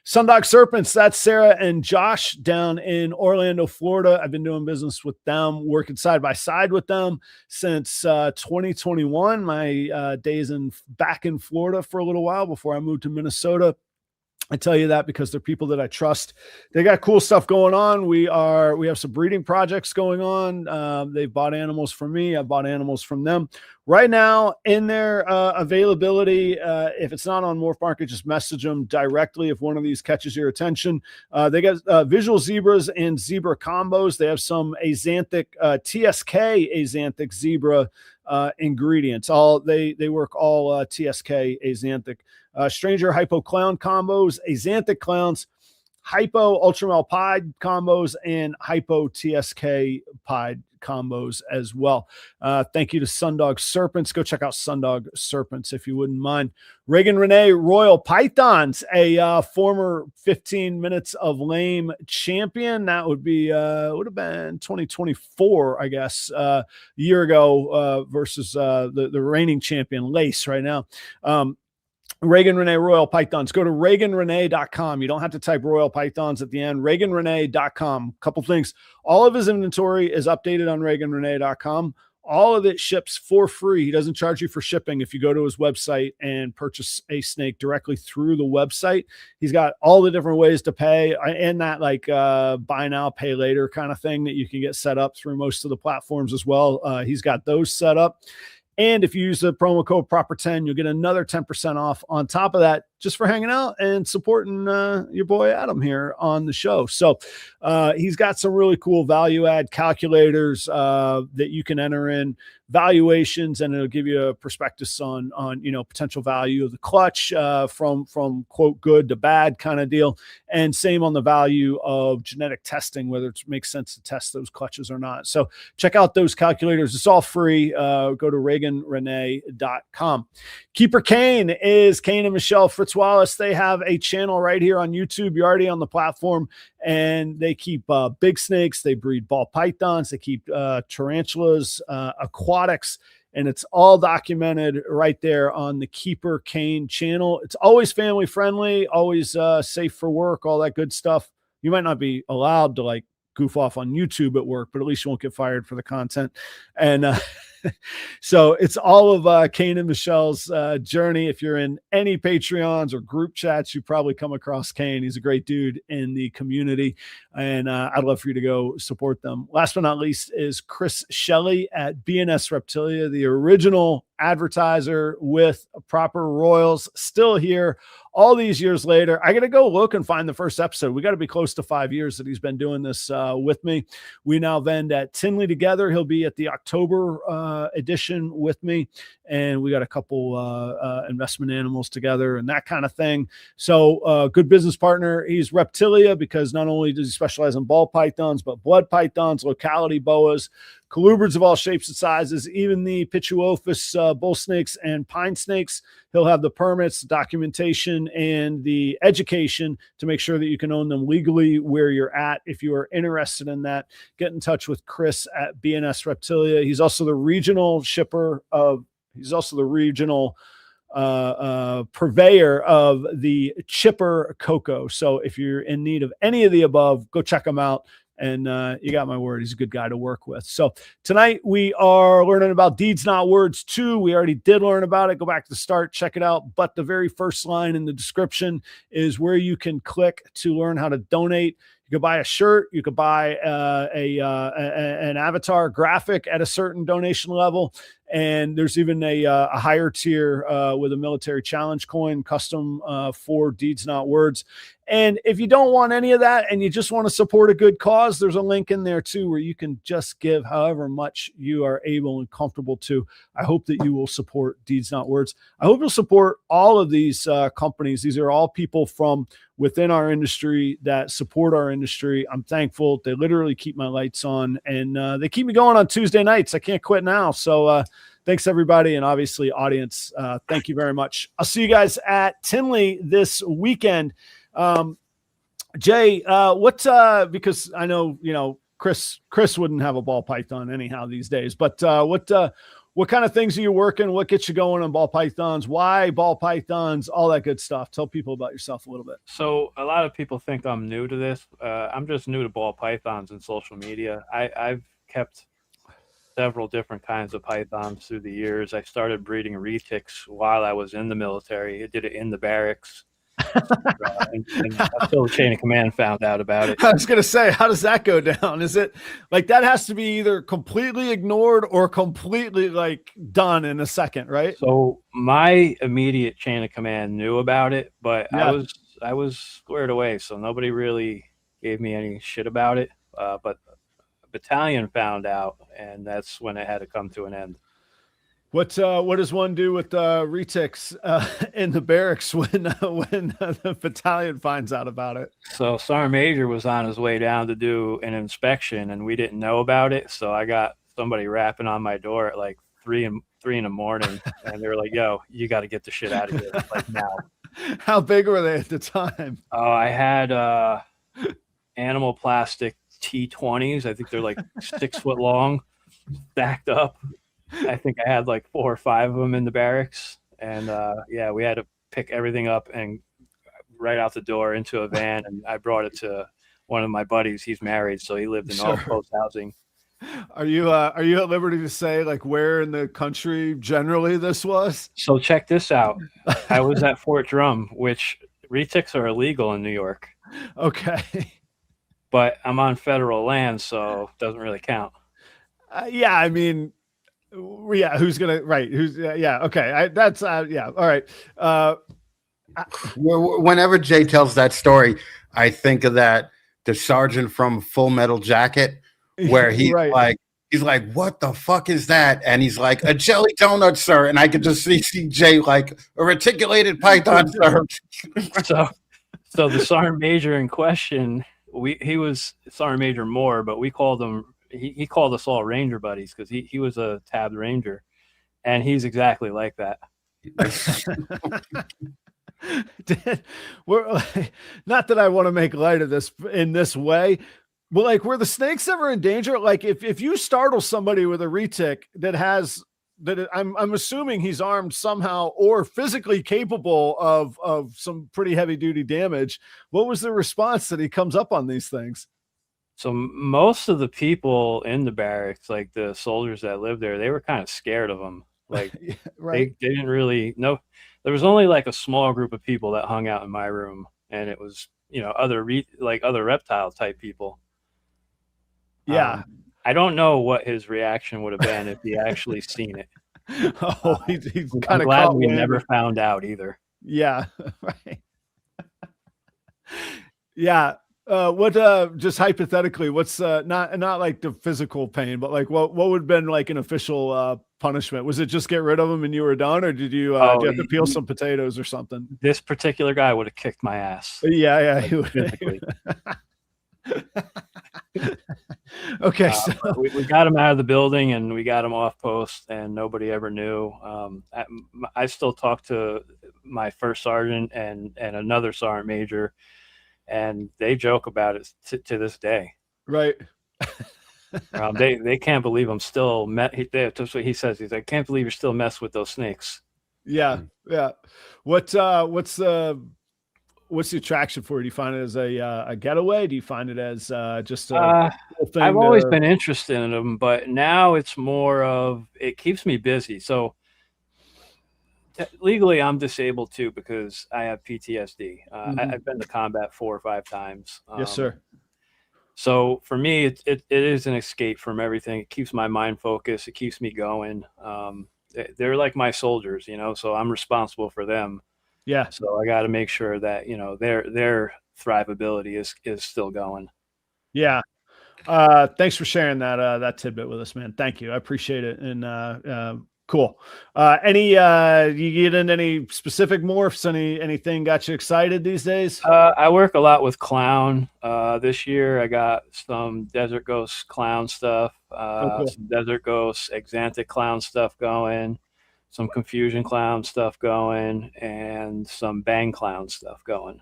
Sundog Serpents, that's Sarah and Josh down in Orlando, Florida. I've been doing business with them, working side by side with them since 2021. My days back in Florida for a little while before I moved to Minnesota. I tell you that because they're people that I trust. They got cool stuff going on. We have some breeding projects going on. They've bought animals from me. I've bought animals from them. Right now, in their availability, if it's not on Morph Market, just message them directly if one of these catches your attention. They got visual zebras and zebra combos. They have some Axanthic, TSK Axanthic zebra ingredients. They work all TSK Axanthic. Stranger hypo clown combos, Axanthic clowns, hypo ultramel pied combos, and hypo TSK pied combos as well. Thank you to Sundog Serpents. Go check out Sundog Serpents if you wouldn't mind. Reagan Renee Royal Pythons, a former 15 minutes of lame champion. That would have been 2024, I guess, a year ago versus the reigning champion Lace right now. Reagan Renee Royal Pythons. Go to ReaganRenee.com. You don't have to type Royal Pythons at the end. ReaganRenee.com. Couple things. All of his inventory is updated on ReaganRenee.com. All of it ships for free. He doesn't charge you for shipping if you go to his website and purchase a snake directly through the website. He's got all the different ways to pay, and that buy now, pay later kind of thing that you can get set up through most of the platforms as well. He's got those set up. And if you use the promo code PROPER10, you'll get another 10% off on top of that, just for hanging out and supporting your boy Adam here on the show. So he's got some really cool value add calculators that you can enter in valuations, and it'll give you a prospectus on potential value of the clutch from quote good to bad kind of deal, and same on the value of genetic testing, whether it makes sense to test those clutches or not. So check out those calculators. It's all free. Go to ReaganRenee.com. Keeper Kane is Kane and Michelle Fritz Sports Wallace, they have a channel right here on YouTube. You're already on the platform, and they keep big snakes. They breed ball pythons. They keep tarantulas, aquatics, and it's all documented right there on the Keeper Kane channel. It's always family friendly, always safe for work, all that good stuff. You might not be allowed to like goof off on YouTube at work, but at least you won't get fired for the content. And so it's all of Kane and Michelle's journey. If you're in any Patreons or group chats, you probably come across Kane. He's a great dude in the community, and I'd love for you to go support them. Last but not least is Chris Shelley at BNS Reptilia, the original advertiser with proper royals, still here all these years later. I got to go look and find the first episode. We got to be close to 5 years that he's been doing this with me. We now vend at Tinley together. He'll be at the October edition with me. And we got a couple investment animals together and that kind of thing. So good business partner. He's Reptilia because not only does he specialize in ball pythons, but blood pythons, locality boas, colubrids of all shapes and sizes, even the Pituophis bull snakes and pine snakes. He'll have the permits, documentation, and the education to make sure that you can own them legally where you're at. If you are interested in that, get in touch with Chris at BNS Reptilia. He's also the regional shipper of, he's also the regional purveyor of the chipper cocoa. So if you're in need of any of the above, go check him out. And you got my word, he's a good guy to work with. So tonight we are learning about Deeds Not Words 2. We already did learn about it. Go back to the start, check it out. But the very first line in the description is where you can click to learn how to donate. You could buy a shirt. You could buy an avatar graphic at a certain donation level. And there's even a higher tier with a military challenge coin, custom for Deeds Not Words. And if you don't want any of that and you just want to support a good cause, there's a link in there too where you can just give however much you are able and comfortable to. I hope that you will support Deeds Not Words. I hope you'll support all of these companies. These are all people from within our industry that support our industry. I'm thankful. They literally keep my lights on, and they keep me going on Tuesday nights. I can't quit now. So thanks, everybody. And obviously, audience, thank you very much. I'll see you guys at Tinley this weekend. Jay, because I know, you know, Chris wouldn't have a ball python anyhow these days, but what kind of things are you working? What gets you going on ball pythons? Why ball pythons? All that good stuff. Tell people about yourself a little bit. So a lot of people think I'm new to this. I'm just new to ball pythons and social media. I've kept several different kinds of pythons through the years. I started breeding retics while I was in the military. I did it in the barracks. And until the chain of command found out about it. I was going to say, how does that go down? Is it like that has to be either completely ignored or completely like done in a second, right? So my immediate chain of command knew about it, but yeah. I was squared away, so nobody really gave me any shit about it. But a battalion found out, and that's when it had to come to an end. What does one do with retics in the barracks when the battalion finds out about it? So Sergeant Major was on his way down to do an inspection, and we didn't know about it. So I got somebody rapping on my door at like 3 in the morning, and they were like, "Yo, you got to get the shit out of here like now." How big were they at the time? Oh, I had animal plastic T20s. I think they're like 6 foot long, stacked up. I think I had like 4 or 5 of them in the barracks, and yeah, we had to pick everything up and right out the door into a van, and I brought it to one of my buddies. He's married, so he lived in all post housing. Are you at liberty to say like where in the country generally this was? So check this out. I was at Fort Drum, which retics are illegal in New York. Okay, but I'm on federal land, so it doesn't really count. Yeah, I mean. Yeah, who's gonna who's yeah, okay, that's yeah, all right. Whenever Jay tells that story, I think of the sergeant from Full Metal Jacket, where he's like, what the fuck is that? And he's like, a jelly donut, sir. And I could just see Jay like a reticulated python, sir. So the Sergeant Major in question, he was Sergeant Major Moore, but we called him. He called us all Ranger buddies because he was a tabbed Ranger, and he's exactly like that. we're not that I want to make light of this in this way, but like, were the snakes ever in danger? Like, if you startle somebody with a retic that has that, I'm assuming he's armed somehow or physically capable of some pretty heavy duty damage. What was the response that he comes up on these things? So most of the people in the barracks, like the soldiers that lived there, they were kind of scared of them. Like Yeah, right. they didn't really know. There was only like a small group of people that hung out in my room, and it was, like other reptile type people. Yeah. I don't know what his reaction would have been if he actually seen it. Oh, he's I'm kind of glad caught we wind. never found out either. Yeah. Right. Yeah. What just hypothetically, what's not like the physical pain, but like what would have been like an official punishment? Was it just get rid of him and you were done, or did you did you have to peel some potatoes or something? This particular guy would have kicked my ass. Yeah, he like, physically. Okay, so we got him out of the building and we got him off post, and nobody ever knew. I still talk to my first sergeant and another sergeant major, and they joke about it to this day. Right. They can't believe I'm still that's what he says. He's like, can't believe you're still messing with those snakes. Yeah. What's the attraction for it? Do you find it as a getaway? Do you find it as just a cool thing? I've always been interested in them, but now it's more of, it keeps me busy. So legally I'm disabled too because I have PTSD. I've been to combat 4 or 5 times. Yes, sir. So for me, it is an escape from everything. It keeps my mind focused. It keeps me going. They're like my soldiers, so I'm responsible for them. Yeah. So I got to make sure that, their thrivability is still going. Yeah. Thanks for sharing that tidbit with us, man. Thank you. I appreciate it. And cool. You get into any specific morphs? Anything got you excited these days? I work a lot with clown. This year I got some desert ghost clown stuff, Cool. some desert ghost exantic clown stuff going, some confusion clown stuff going, and some bang clown stuff going.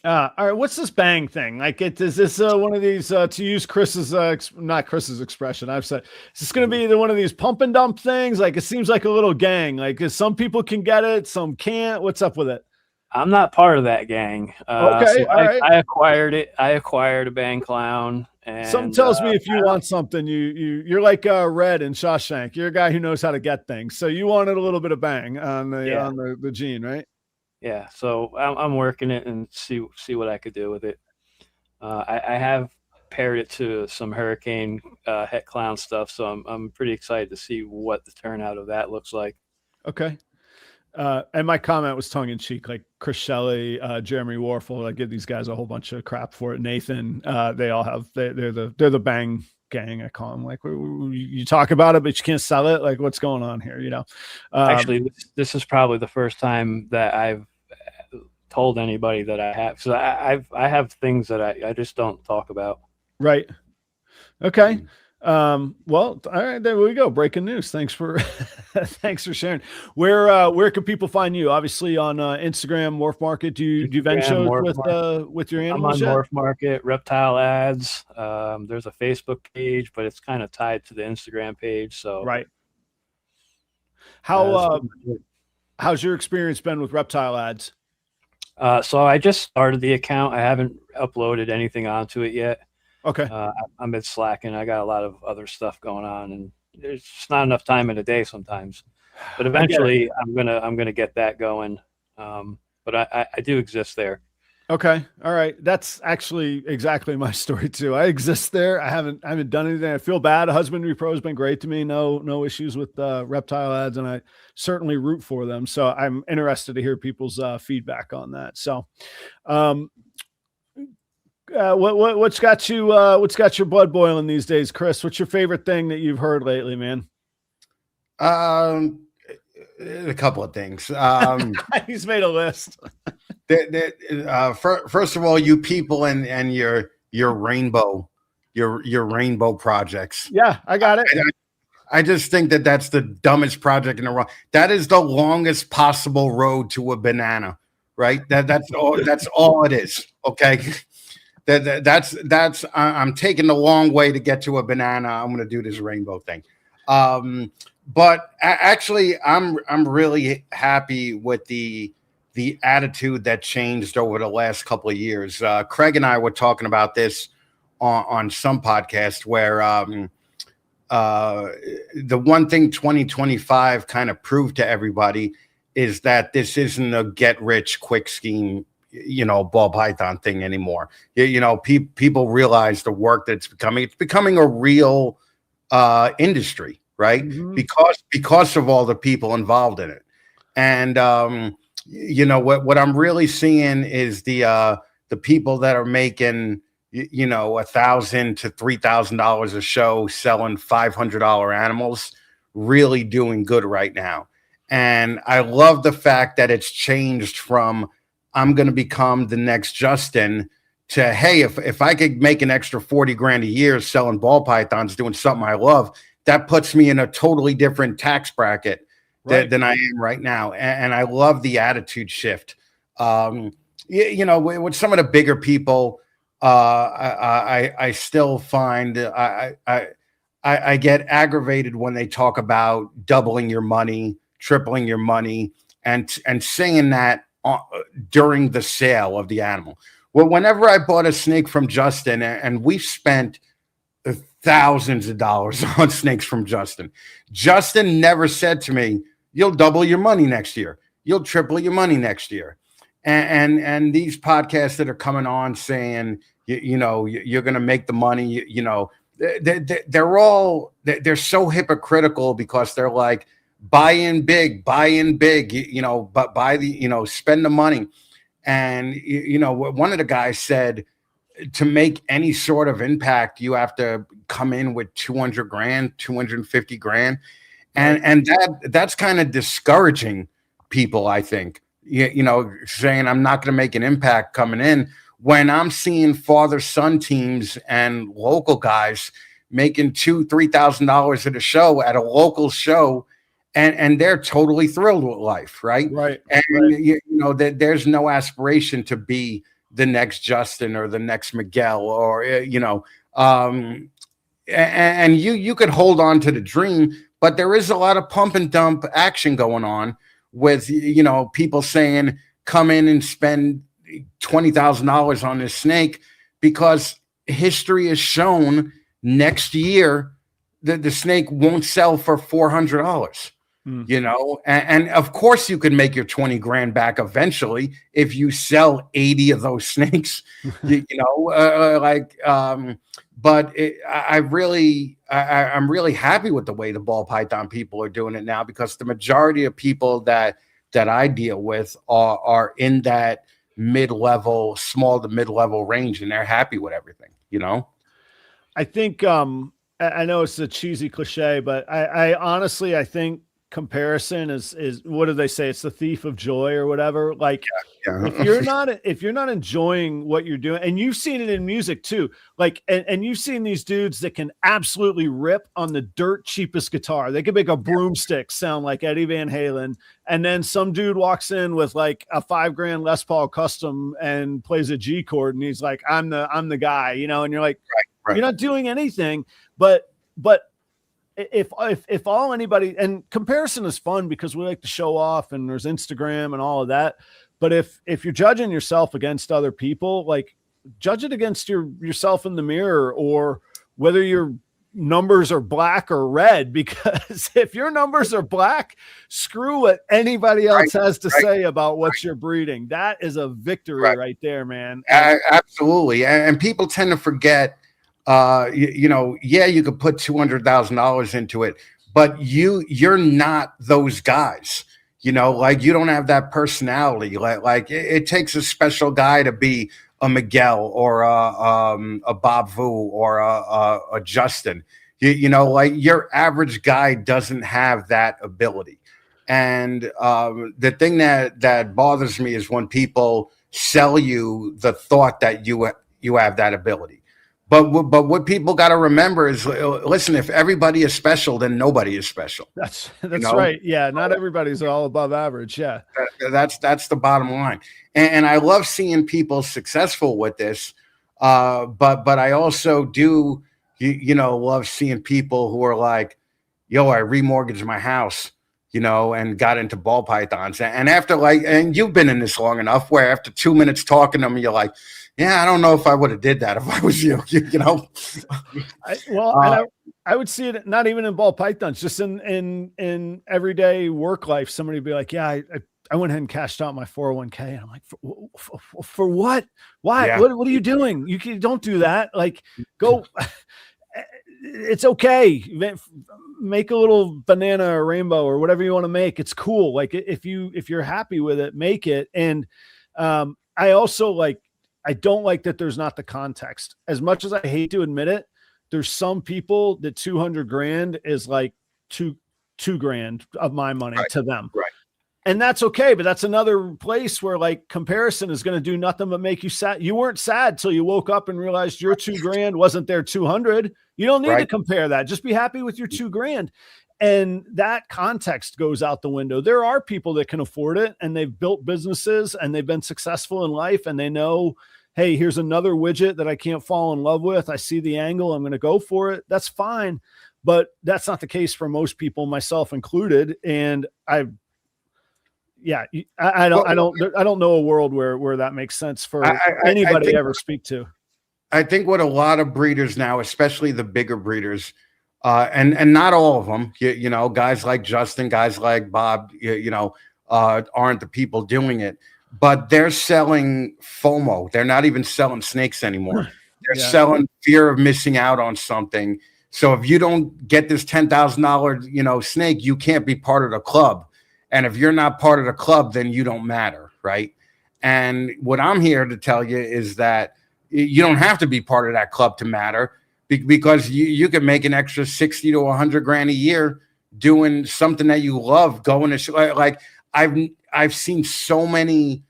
All right. What's this bang thing? Like, is this one of these, to use Chris's, not Chris's expression, I've said, is this going to be one of these pump and dump things? Like, it seems like a little gang. Like, some people can get it, some can't. What's up with it? I'm not part of that gang. Okay. So I acquired it. I acquired a bang clown. And something tells me if you want something, you're like Red in Shawshank. You're a guy who knows how to get things. So you wanted a little bit of bang on the gene, right? Yeah. So I'm working it and see what I could do with it. I have paired it to some hurricane het clown stuff, so I'm pretty excited to see what the turnout of that looks like. Okay. And my comment was tongue in cheek, like Chris Shelley, Jeremy Warfel. I give these guys a whole bunch of crap for it. Nathan, they all have, they're the bang gang. I call them. Like, you talk about it, but you can't sell it. Like, what's going on here? Actually, this is probably the first time that I've told anybody that I have. So I have things that I just don't talk about. Right. Okay. Well, all right, there we go. Breaking news. Thanks for sharing. Where can people find you? Obviously on Instagram, Morph Market. Do you vent shows with your animals? I'm on Morph Market, Reptile ads. There's a Facebook page, but it's kind of tied to the Instagram page. So right. How's your experience been with Reptile ads? So I just started the account. I haven't uploaded anything onto it yet. Okay. I'm been slacking. I got a lot of other stuff going on, and there's just not enough time in a day sometimes. But eventually, I'm gonna get that going. But I do exist there. Okay. All right. That's actually exactly my story too. I exist there. I haven't done anything. I feel bad. Husbandry Pro has been great to me. No issues with Reptile ads, and I certainly root for them. So I'm interested to hear people's feedback on that. So, what's got your blood boiling these days, Chris? What's your favorite thing that you've heard lately, man? A couple of things. He's made a list. First of all, you people and your rainbow projects. Yeah, I got it. I just think that that's the dumbest project in the world. That is the longest possible road to a banana, right? That's all. That's all it is. Okay. That's. I'm taking the long way to get to a banana. I'm going to do this rainbow thing. But actually, I'm really happy with the attitude that changed over the last couple of years. Craig and I were talking about this on some podcast where the one thing 2025 kind of proved to everybody is that this isn't a get rich quick scheme, ball python thing anymore. People realize the work that it's becoming a real industry, right? Mm-hmm. Because of all the people involved in it. And what I'm really seeing is the people that are making $1,000 to $3,000 a show selling $500 animals really doing good right now. And I love the fact that it's changed from I'm going to become the next Justin to, hey, if I could make an extra 40 grand a year selling ball pythons, doing something I love, that puts me in a totally different tax bracket than I am right now. And I love the attitude shift. With some of the bigger people, I still find I get aggravated when they talk about doubling your money, tripling your money, and saying that during the sale of the animal. Well, whenever I bought a snake from Justin, and we've spent thousands of dollars on snakes from Justin, Justin never said to me, "You'll double your money next year. You'll triple your money next year." And these podcasts that are coming on saying, you're going to make the money, they're so hypocritical because they're like, buy in big, but spend the money. And, one of the guys said to make any sort of impact, you have to come in with 200 grand, 250 grand. And that's kind of discouraging people, I think. Saying I'm not going to make an impact coming in when I'm seeing father-son teams and local guys making $2,000-$3,000 at a show at a local show, and they're totally thrilled with life, right? Right. And there's no aspiration to be the next Justin or the next Miguel, or and you could hold on to the dream, but there is a lot of pump and dump action going on. With people saying come in and spend $20,000 on this snake because history has shown next year that the snake won't sell for $400. And of course you can make your 20 grand back eventually if you sell 80 of those snakes. But I'm really happy with the way the ball python people are doing it now, because the majority of people that I deal with are in that mid-level, small to mid-level range, and they're happy with everything. I think I know it's a cheesy cliche, but I honestly, I think comparison is what do they say? It's the thief of joy or whatever. Like if you're not enjoying what you're doing, and you've seen it in music too, like, and you've seen these dudes that can absolutely rip on the dirt cheapest guitar. They can make a broomstick sound like Eddie Van Halen. And then some dude walks in with like a $5 grand Les Paul custom and plays a G chord. And he's like, I'm the guy, and you're like, you're not doing anything, but if all anybody, and comparison is fun because we like to show off and there's Instagram and all of that. But if you're judging yourself against other people, like judge it against yourself in the mirror, or whether your numbers are black or red, because if your numbers are black, screw what anybody else has to say about what you're breeding. That is a victory right there, man. Absolutely. And people tend to forget, you could put $200,000 into it, but you're not those guys. Like you don't have that personality. Like it takes a special guy to be a Miguel or a Bob Vu or a Justin. Like your average guy doesn't have that ability. And the thing that bothers me is when people sell you the thought that you have that ability. But what people got to remember is, listen, if everybody is special, then nobody is special. That's you know? right. Yeah, not everybody's all above average. Yeah, that's the bottom line. And I love seeing people successful with this. But I also do, love seeing people who are like, yo, I remortgaged my house, and got into ball pythons. And after and you've been in this long enough where after 2 minutes talking to them, you're like, yeah, I don't know if I would have did that if I was you, I would see it not even in ball pythons, just in everyday work life. Somebody would be like, yeah, I went ahead and cashed out my 401k. And I'm like, for what? Why? Yeah. What are you doing? You don't do that. Like, go. It's okay. Make a little banana or rainbow or whatever you want to make. It's cool. Like if you're happy with it, make it. And I also I don't like that there's not the context. As much as I hate to admit it, there's some people that 200 grand is like two grand of my money to them. Right. And that's okay. But that's another place where comparison is going to do nothing but make you sad. You weren't sad till you woke up and realized your 2 grand wasn't their 200. You don't need to compare that. Just be happy with your 2 grand. And that context goes out the window. There are people that can afford it and they've built businesses and they've been successful in life and they know, hey, here's another widget that I can't fall in love with. I see the angle. I'm going to go for it. That's fine. But that's not the case for most people, myself included. And I don't know a world where that makes sense for anybody to ever speak to. I think what a lot of breeders now, especially the bigger breeders, and not all of them, guys like Justin, guys like Bob, aren't the people doing it. But they're selling FOMO. They're not even selling snakes anymore. They're selling fear of missing out on something. So if you don't get this $10,000, snake, you can't be part of the club. And if you're not part of the club, then you don't matter, right? And what I'm here to tell you is that you don't have to be part of that club to matter, because you can make an extra 60 to 100 grand a year doing something that you love, going to I've seen so many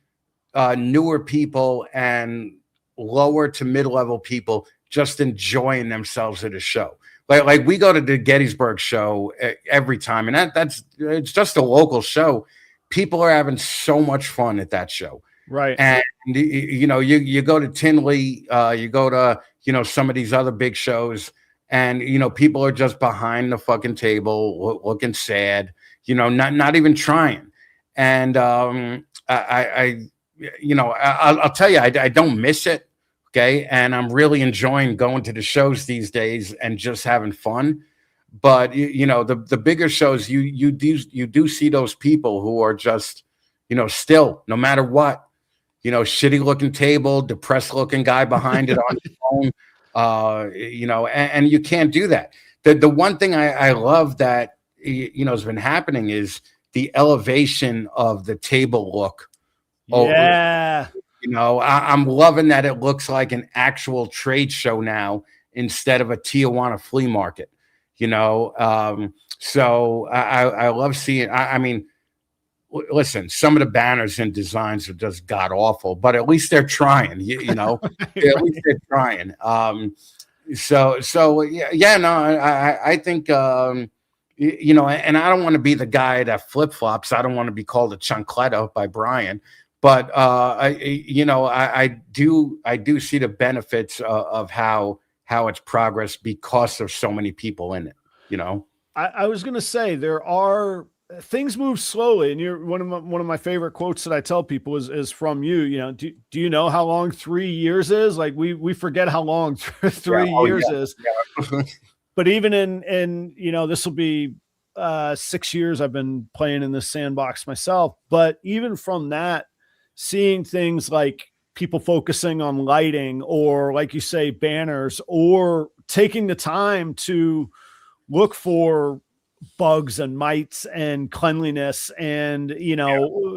newer people and lower to mid-level people just enjoying themselves at a show. Like we go to the Gettysburg show every time, and it's just a local show. People are having so much fun at that show. Right. And you go to Tinley, you go to, some of these other big shows, and people are just behind the fucking table looking sad, not even trying. And I'll tell you, I don't miss it. Okay. And I'm really enjoying going to the shows these days and just having fun. But the bigger shows, you do see those people who are just, still, no matter what, shitty looking table, depressed looking guy behind it on his phone, and you can't do that. The one thing I love that, has been happening is the elevation of the table look. Yeah. I'm loving that it looks like an actual trade show now instead of a Tijuana flea market, so I love seeing, I mean, listen, some of the banners and designs are just god awful, but at least they're trying, at least they're trying. I think, and I don't want to be the guy that flip flops. I don't want to be called a chancleta by Brian, but I do see the benefits of how it's progressed because of so many people in it. I was going to say there are things move slowly, and you're one of my favorite quotes that I tell people is from you. Do you know how long 3 years is? Like we forget how long 3 years is. Yeah. But even in this will be 6 years I've been playing in this sandbox myself. But even from that, seeing things like people focusing on lighting, or like you say, banners, or taking the time to look for bugs and mites and cleanliness and,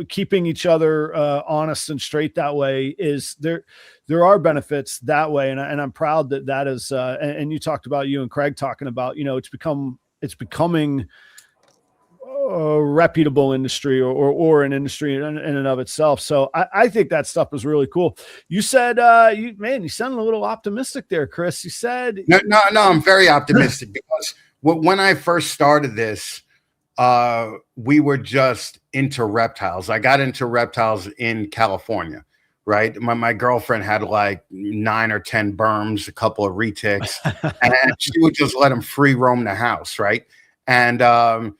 keeping each other honest and straight that way, is there are benefits that way. And I'm proud that is, and you talked about, you and Craig talking about, it's becoming a reputable industry or an industry in and of itself. So I think that stuff is really cool. You said, you sound a little optimistic there, Chris. You said, no, I'm very optimistic because when I first started this, we were just into reptiles. I got into reptiles in California, right? My girlfriend had like 9 or 10 berms, a couple of retics, and she would just let them free roam the house, right? And at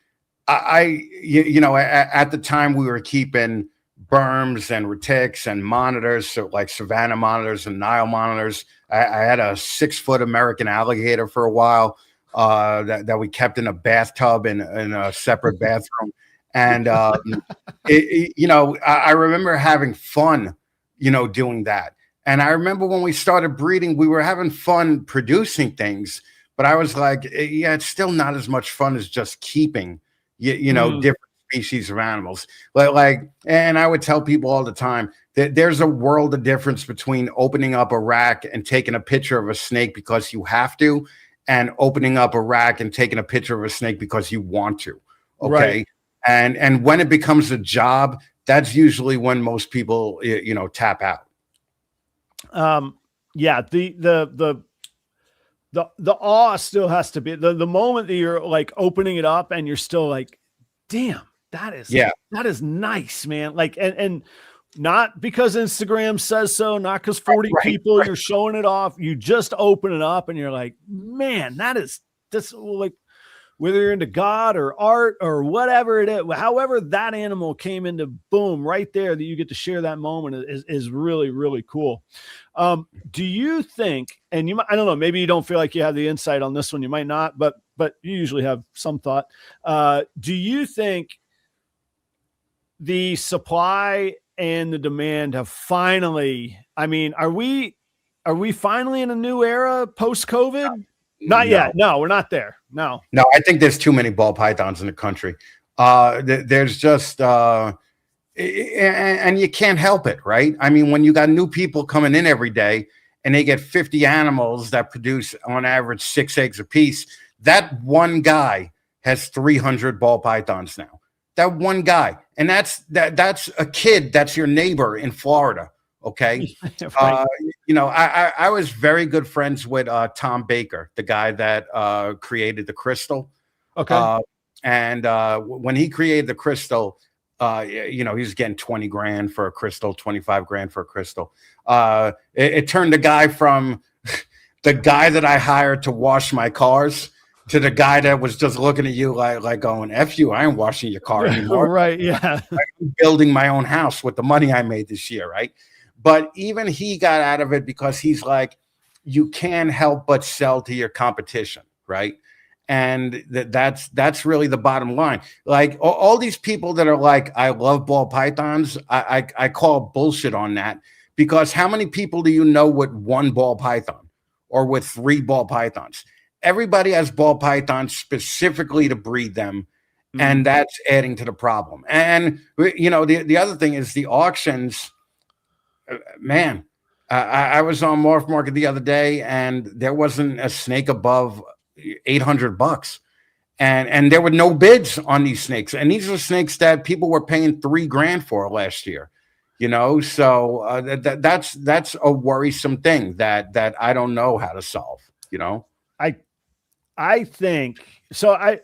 the time we were keeping berms and retics and monitors, so like Savannah monitors and Nile monitors. I had a 6-foot American alligator for a while that we kept in a bathtub in a separate bathroom. And, I remember having fun, doing that. And I remember when we started breeding, we were having fun producing things, but I was like, yeah, it's still not as much fun as just keeping, different species of animals. And I would tell people all the time that there's a world of difference between opening up a rack and taking a picture of a snake because you have to, and opening up a rack and taking a picture of a snake because you want to. Okay. Right. And when it becomes a job, that's usually when most people, tap out. Yeah. The awe still has to be the moment that you're like opening it up and you're still like, damn, that is nice, man. Like, and not because Instagram says so, not because 40 people you're showing it off. You just open it up and you're like, man, that's like, whether you're into God or art or whatever it is, however that animal came into boom right there that you get to share that moment is really, really cool. Do you think, and I don't know, maybe you don't feel like you have the insight on this one, you might not, but you usually have some thought. Do you think the supply and the demand have finally, are we finally in a new era post-COVID? Not yet. No, we're not there. No, I think there's too many ball pythons in the country. There's just, and you can't help it, right? When you got new people coming in every day and they get 50 animals that produce on average 6 eggs a piece, that one guy has 300 ball pythons now. That one guy. And that's a kid that's your neighbor in Florida. Okay. Right. I was very good friends with Tom Baker, the guy that created the crystal. Okay. And when he created the crystal, he was getting 20 grand for a crystal, 25 grand for a crystal. It turned the guy from the guy that I hired to wash my cars to the guy that was just looking at you like going, F you, I ain't washing your car anymore. Right. Yeah. I'm building my own house with the money I made this year. Right. But even he got out of it because he's like, you can't help but sell to your competition. Right. And that's really the bottom line. Like all these people that are like, I love ball pythons. I call bullshit on that, because how many people do you know with 1 ball python or with 3 ball pythons? Everybody has ball pythons specifically to breed them. Mm-hmm. And that's adding to the problem. And, the other thing is the auctions, man. I was on Morph Market the other day and there wasn't a snake above $800, and there were no bids on these snakes. And these are snakes that people were paying $3 grand for last year, so that's a worrisome thing that I don't know how to solve. I think so. I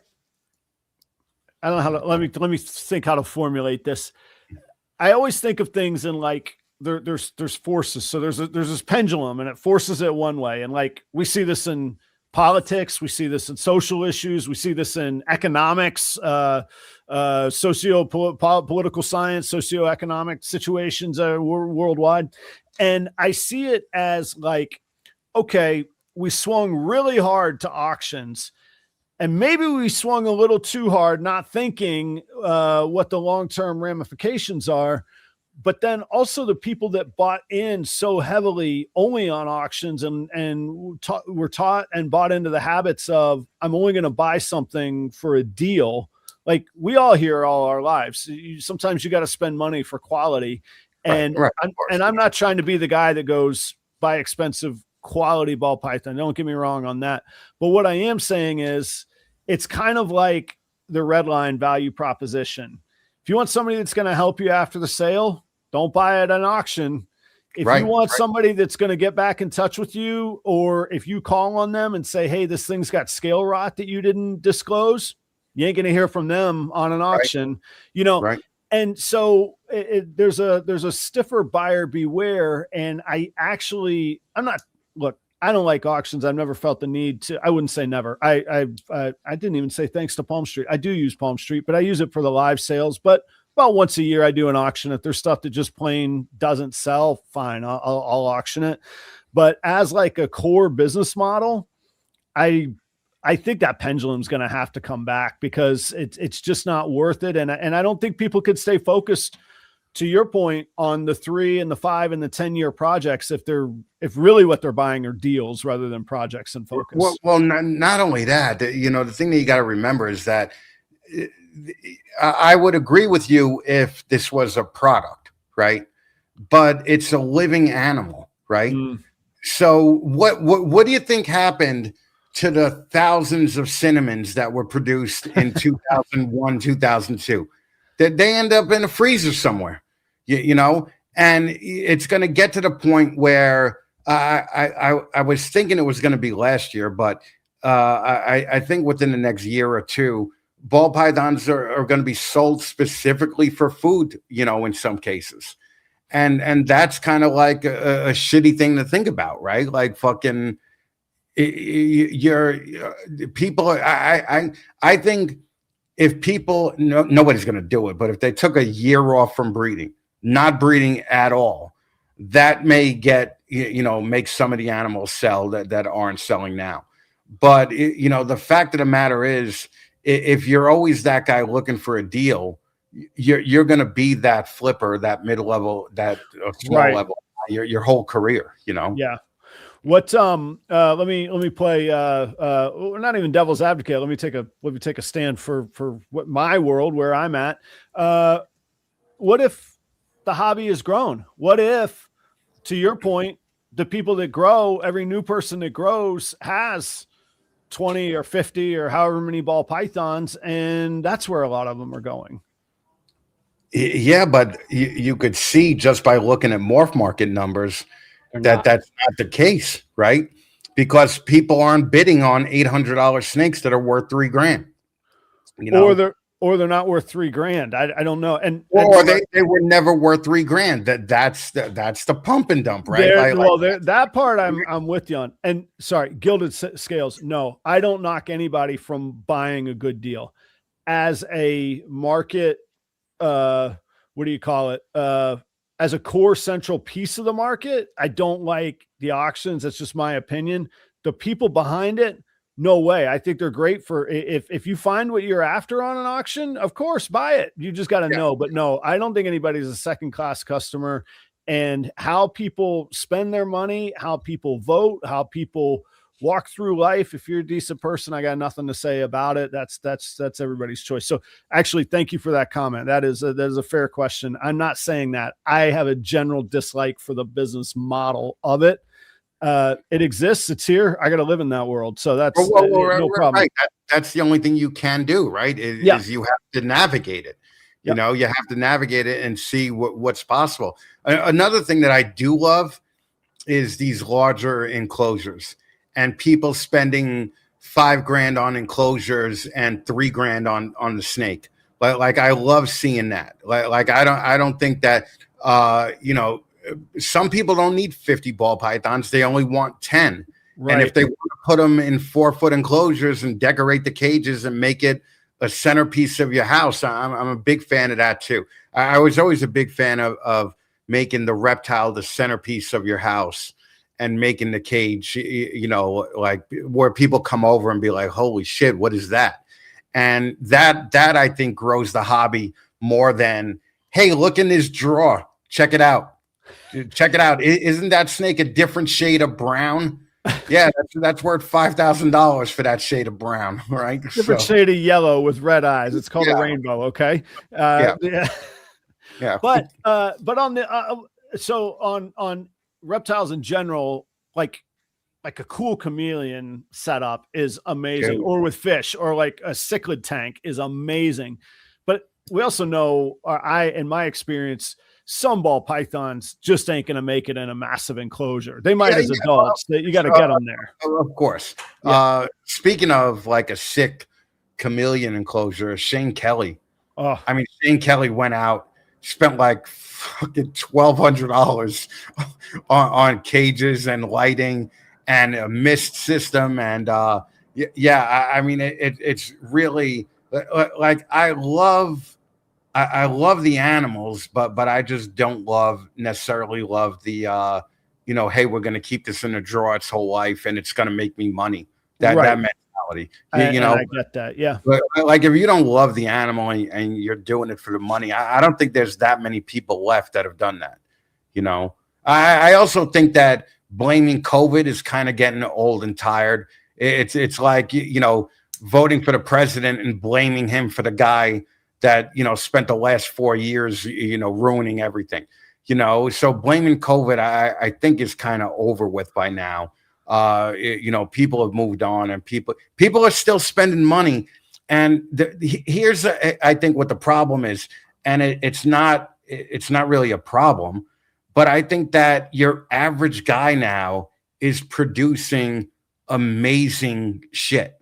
don't know how to, let me think how to formulate this. I always think of things in like, there's forces. So there's this pendulum and it forces it one way. And like, we see this in politics, we see this in social issues, we see this in economics, political science, socioeconomic situations worldwide. And I see it as like, okay, we swung really hard to auctions and maybe we swung a little too hard, not thinking what the long-term ramifications are. But then also the people that bought in so heavily only on auctions and were taught and bought into the habits of, I'm only going to buy something for a deal. Like we all hear all our lives. Sometimes you got to spend money for quality. And, right. I'm not trying to be the guy that goes buy expensive quality ball python. Don't get me wrong on that. But what I am saying is it's kind of like the red line value proposition. If you want somebody that's going to help you after the sale, don't buy at an auction. If you want somebody that's going to get back in touch with you, or if you call on them and say, hey, this thing's got scale rot that you didn't disclose, you ain't going to hear from them on an auction, you know? Right. And so there's a stiffer buyer beware. And I don't like auctions. I've never felt the need to. I wouldn't say never. I didn't even say thanks to Palm Street. I do use Palm Street, but I use it for the live sales. But about once a year, I do an auction. If there's stuff that just plain doesn't sell, fine, I'll auction it. But as like a core business model, I think that pendulum's going to have to come back, because it's just not worth it. And I don't think people could stay focused, to your point, on the 3 and the 5 and the 10-year projects if really what they're buying are deals rather than projects and focus. Well, not only that, you know, the thing that you got to remember is that I would agree with you if this was a product, right? But it's a living animal, right? So what do you think happened to the thousands of cinnamons that were produced in 2001, 2002? That they end up in a freezer somewhere, you know? And it's going to get to the point where I was thinking it was going to be last year, but I think within the next year or two, ball pythons are going to be sold specifically for food, you know, in some cases. And that's kind of like a shitty thing to think about, right? Like fucking your people. I think if people, nobody's going to do it, but if they took a year off from breeding, not breeding at all, that may get, you know, make some of the animals sell that aren't selling now. But, you know, the fact of the matter is, if you're always that guy looking for a deal, you're going to be that flipper, that mid-level, that small level, your whole career, you know? Yeah. What, let me play, not even devil's advocate. Let me take a stand for what my world, where I'm at. What if the hobby is grown? What if, to your point, the people that grow, every new person that grows has 20 or 50 or however many ball pythons, and that's where a lot of them are going. Yeah, but you could see just by looking at morph market numbers that's not the case, right? Because people aren't bidding on $800 snakes that are worth $3,000, you know, or they're not worth $3,000. I don't know, or they were never worth $3,000. That's the pump and dump, right? That part I'm with you on. And sorry, gilded scales. No, I don't knock anybody from buying a good deal as a market. What do you call it? As a core central piece of the market, I don't like the auctions. That's just my opinion. The people behind it, no way. I think they're great for if you find what you're after on an auction, of course, buy it. You just got to know. But no, I don't think anybody's a second-class customer. And how people spend their money, how people vote, how people walk through life. If you're a decent person, I got nothing to say about it. That's everybody's choice. So actually, thank you for that comment. That is a fair question. I'm not saying that. I have a general dislike for the business model of it. It exists. It's here. I got to live in that world. So that's no problem. Right. That's the only thing you can do, right? Is you have to navigate it. You know, you have to navigate it and see what's possible. Another thing that I do love is these larger enclosures. And people spending $5,000 on enclosures and $3,000 on the snake. Like I love seeing that. Like I don't think that you know, some people don't need 50 ball pythons. They only want 10. Right. And if they want to put them in 4-foot enclosures and decorate the cages and make it a centerpiece of your house, I'm a big fan of that too. I was always a big fan of making the reptile the centerpiece of your house. And making the cage, you know, like where people come over and be like, holy shit, what is that? And that I think grows the hobby more than, hey, look in this drawer. Check it out. Check it out. Isn't that snake a different shade of brown? Yeah, that's worth $5,000 for that shade of brown, right? Different shade of yellow with red eyes. It's called a rainbow, okay? Yeah. But on the so on reptiles in general, like like a cool chameleon setup is amazing, Dude. or with fish, or like a cichlid tank is amazing. But we also know, or in my experience, some ball pythons just ain't going to make it in a massive enclosure. They might as adults. You got to get them there. Of course. Yeah. Speaking of like a sick chameleon enclosure, Shane Kelly. Oh, I mean, Shane Kelly went out, spent like fucking $1,200 on cages and lighting and a mist system. And yeah, I mean, it's really like I love the animals, but I just don't necessarily love the hey, we're going to keep this in a drawer its whole life and it's going to make me money. That mentality, I get that. Yeah. But like, if you don't love the animal and you're doing it for the money, I don't think there's that many people left that have done that. I also think that blaming COVID is kind of getting old and tired. It's like, voting for the president and blaming him for the guy that, spent the last 4 years, ruining everything, so blaming COVID, I think is kind of over with by now. People have moved on and people are still spending money. And here's, I think what the problem is, and it's not really a problem, but I think that your average guy now is producing amazing shit.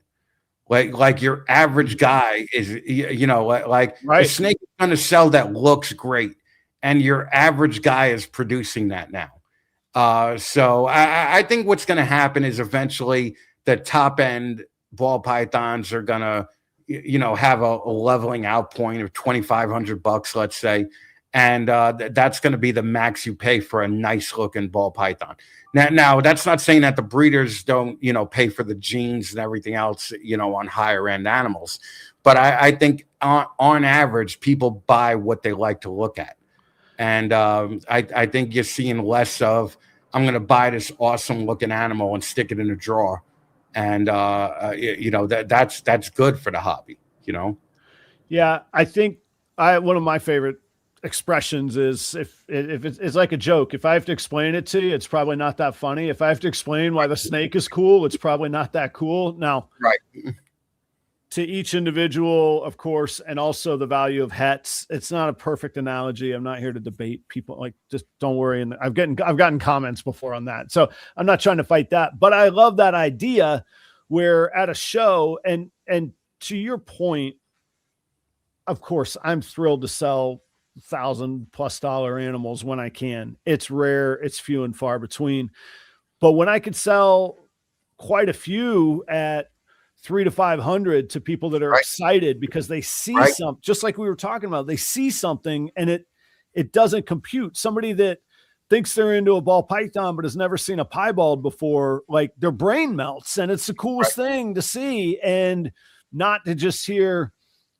Like your average guy is, like right. A snake is going to sell that looks great. And your average guy is producing that now. So I think what's going to happen is eventually the top end ball pythons are going to, have a leveling out point of $2,500, let's say. And that's going to be the max you pay for a nice looking ball python. Now, that's not saying that the breeders don't, pay for the genes and everything else, on higher end animals. But I think on average, people buy what they like to look at. And I think you're seeing less of, I'm going to buy this awesome looking animal and stick it in a drawer. And, that's good for the hobby, Yeah, I think one of my favorite expressions is if it's like a joke. If I have to explain it to you, it's probably not that funny. If I have to explain why the snake is cool, it's probably not that cool. Now, right. To each individual, of course, and also the value of hets. It's not a perfect analogy. I'm not here to debate people. Like, just don't worry. And I've gotten comments before on that, so I'm not trying to fight that. But I love that idea where at a show, and to your point, of course, I'm thrilled to sell $1,000+ animals when I can. It's rare, it's few and far between. But when I could sell quite a few at 300 to 500 to people that are excited because they see something, just like we were talking about, they see something and it doesn't compute. Somebody that thinks they're into a ball python but has never seen a piebald before, like their brain melts, and it's the coolest thing to see, and not to just hear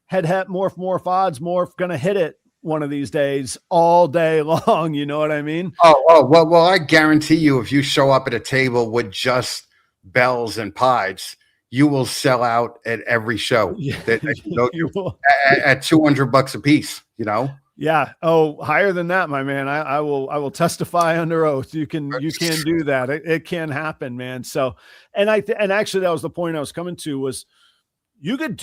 head morph odds, morph gonna hit it one of these days all day long. You know what I mean? Well, I guarantee you, if you show up at a table with just bells and pies, you will sell out at every show that you go to at $200 a piece, Yeah. Oh, higher than that, my man. I will testify under oath. You can do that. It can happen, man. So, and actually that was the point I was coming to, was you could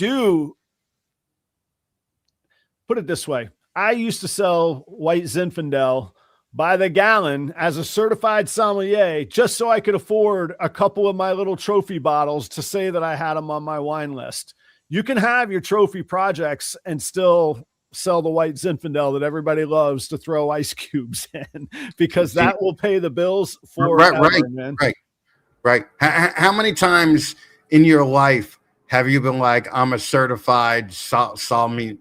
put it this way. I used to sell white Zinfandel by the gallon as a certified sommelier, just so I could afford a couple of my little trophy bottles to say that I had them on my wine list. You can have your trophy projects and still sell the white Zinfandel that everybody loves to throw ice cubes in, because that will pay the bills forever, man. Right. How many times in your life have you been like, I'm a certified sommelier,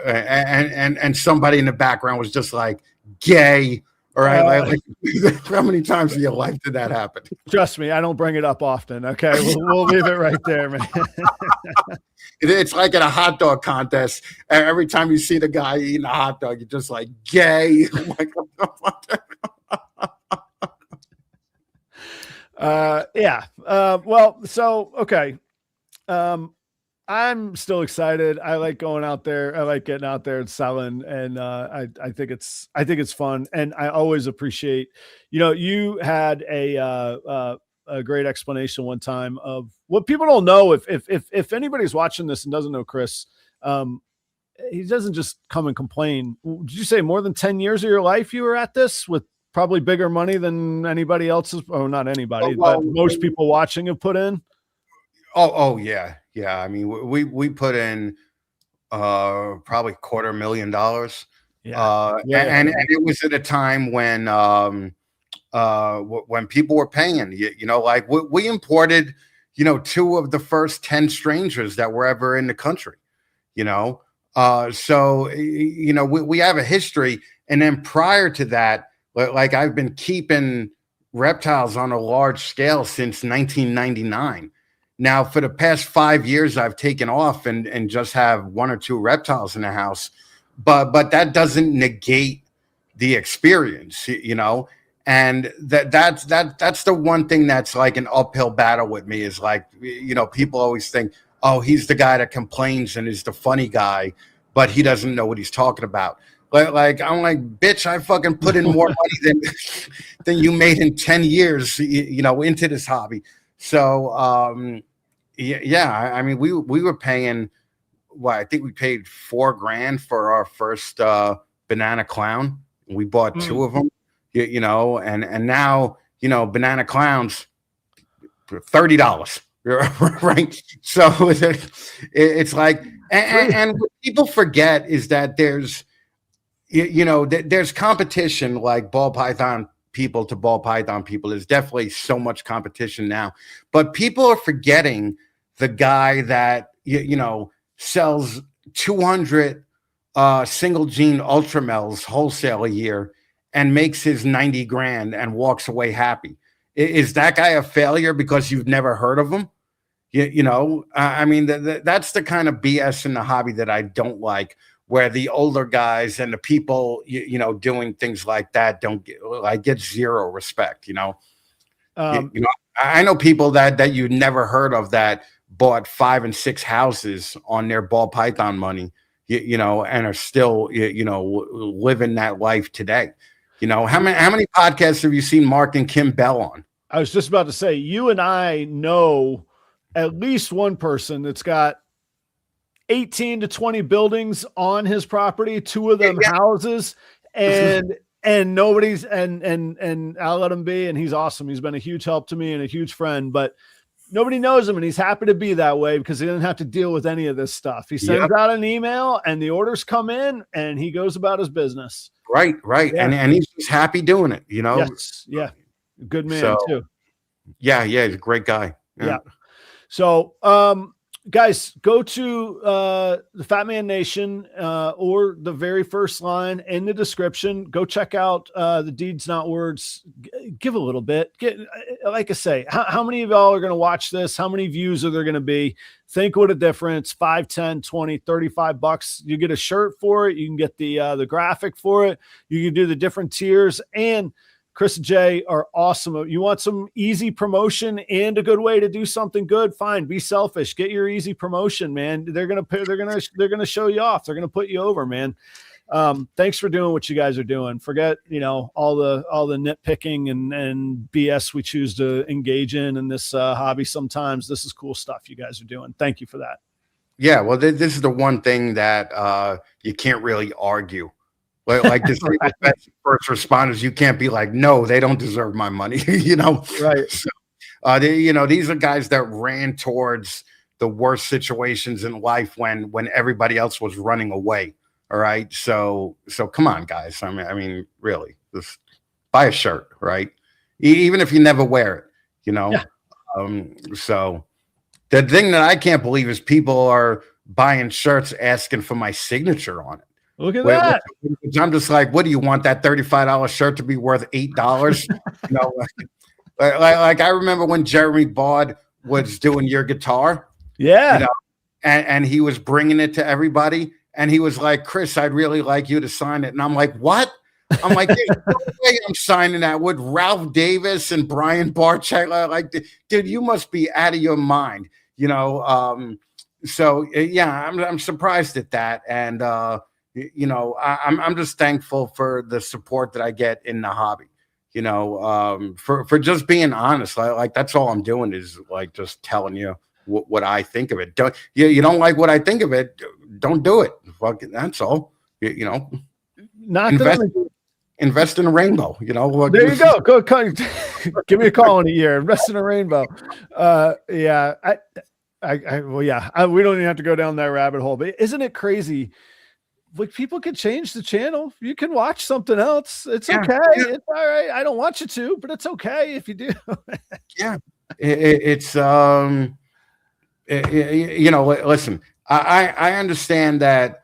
and somebody in the background was just like, gay? All right. Like, how many times in your life did that happen? Trust me, I don't bring it up often. Okay. We'll leave it right there, man. It's like at a hot dog contest. Every time you see the guy eating a hot dog, you're just like, gay. Yeah. Well, so, okay. I'm still excited. I like going out there. I like getting out there and selling, and I think it's fun. And I always appreciate, you had a great explanation one time of what people don't know. If anybody's watching this and doesn't know Chris, he doesn't just come and complain. Did you say more than 10 years of your life you were at this with probably bigger money than anybody else's? Oh, not anybody, but most people watching have put in. Oh yeah. I mean, we put in probably $250,000. Yeah. And it was at a time when people were paying. Like we imported, 2 of the first 10 strangers that were ever in the country. So we have a history, and then prior to that, like I've been keeping reptiles on a large scale since 1999. Now, for the past 5 years, I've taken off and just have 1 or 2 reptiles in the house, but that doesn't negate the experience, And that's the one thing that's like an uphill battle with me is like, people always think, oh, he's the guy that complains and is the funny guy, but he doesn't know what he's talking about. Like I'm like, bitch, I fucking put in more money than you made in 10 years, into this hobby. So, I mean, we were paying, I think we paid $4,000 for our first banana clown. We bought 2 of them, and now, banana clowns for $30, right? So it's like, and what people forget is that there's, there's competition, like ball python people to ball python people. There's definitely so much competition now, but people are forgetting the guy that sells 200 single gene ultramels wholesale a year and makes his 90 grand and walks away happy. Is that guy a failure because you've never heard of him? I mean, that's the kind of BS in the hobby that I don't like, where the older guys and the people, doing things like that don't get zero respect. I know people that you never heard of that bought 5 and 6 houses on their ball python money, and are still, living that life today. How many podcasts have you seen Mark and Kim Bell on? I was just about to say, you and I know at least one person that's got 18 to 20 buildings on his property, 2 of them houses, and nobody's, and I'll let him be. And he's awesome. He's been a huge help to me and a huge friend, but nobody knows him. And he's happy to be that way because he doesn't have to deal with any of this stuff. He sends out an email and the orders come in and he goes about his business. Right. Yeah. And he's just happy doing it, Yes. Yeah. Good man too. Yeah. He's a great guy. Yeah. So, guys, go to the Fat Man Nation or the very first line in the description. Go check out the Deeds Not Words. Give a little bit. Like I say, how many of y'all are going to watch this? How many views are there going to be? Think what a difference. 5, 10, 20, $35. You get a shirt for it. You can get the graphic for it. You can do the different tiers, and Chris and Jay are awesome. You want some easy promotion and a good way to do something good? Fine. Be selfish. Get your easy promotion, man. They're going to show you off. They're going to put you over, man. Thanks for doing what you guys are doing. Forget, all the nitpicking and BS we choose to engage in this hobby. Sometimes this is cool stuff you guys are doing. Thank you for that. Yeah. Well, this is the one thing that you can't really argue. Like this first responders, you can't be like, no, they don't deserve my money, Right. So, these are guys that ran towards the worst situations in life when everybody else was running away. All right. So come on, guys. I mean, really, just buy a shirt, right? Even if you never wear it, Yeah. So the thing that I can't believe is people are buying shirts asking for my signature on it. Look at that. I'm just like, what do you want that $35 shirt to be worth $8? Like I remember when Jeremy Baud was doing your guitar. Yeah. And he was bringing it to everybody. And he was like, Chris, I'd really like you to sign it. And I'm like, what? I'm like, there's no way I'm signing that with Ralph Davis and Brian Barczyk. Like, dude, you must be out of your mind. yeah, I'm surprised at that, and I'm just thankful for the support that I get in the hobby. For just being honest, like that's all I'm doing is like just telling you what I think of it. You don't like what I think of it, don't do it. That's all. Not invest, that invest in a rainbow. There you go. Go give me a call in a year. Invest in a rainbow. Yeah. Well, yeah. We don't even have to go down that rabbit hole. But isn't it crazy? Like people can change the channel. You can watch something else. It's okay. Yeah. It's all right. I don't want you to, but it's okay if you do. Yeah. Listen, I understand that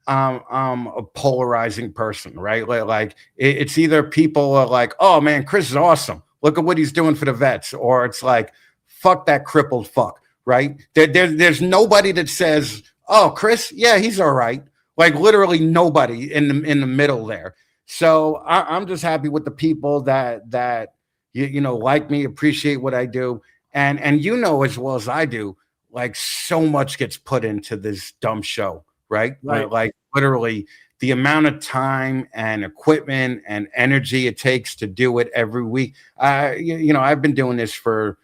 I'm a polarizing person, right? Like it's either people are like, oh man, Chris is awesome. Look at what he's doing for the vets. Or it's like, fuck that crippled fuck, right? There's nobody that says, oh, Chris, yeah, he's all right. Like literally nobody in the middle there. So I'm just happy with the people that like me, appreciate what I do. And as well as I do, like so much gets put into this dumb show, right? Like literally the amount of time and equipment and energy it takes to do it every week. I've been doing this for,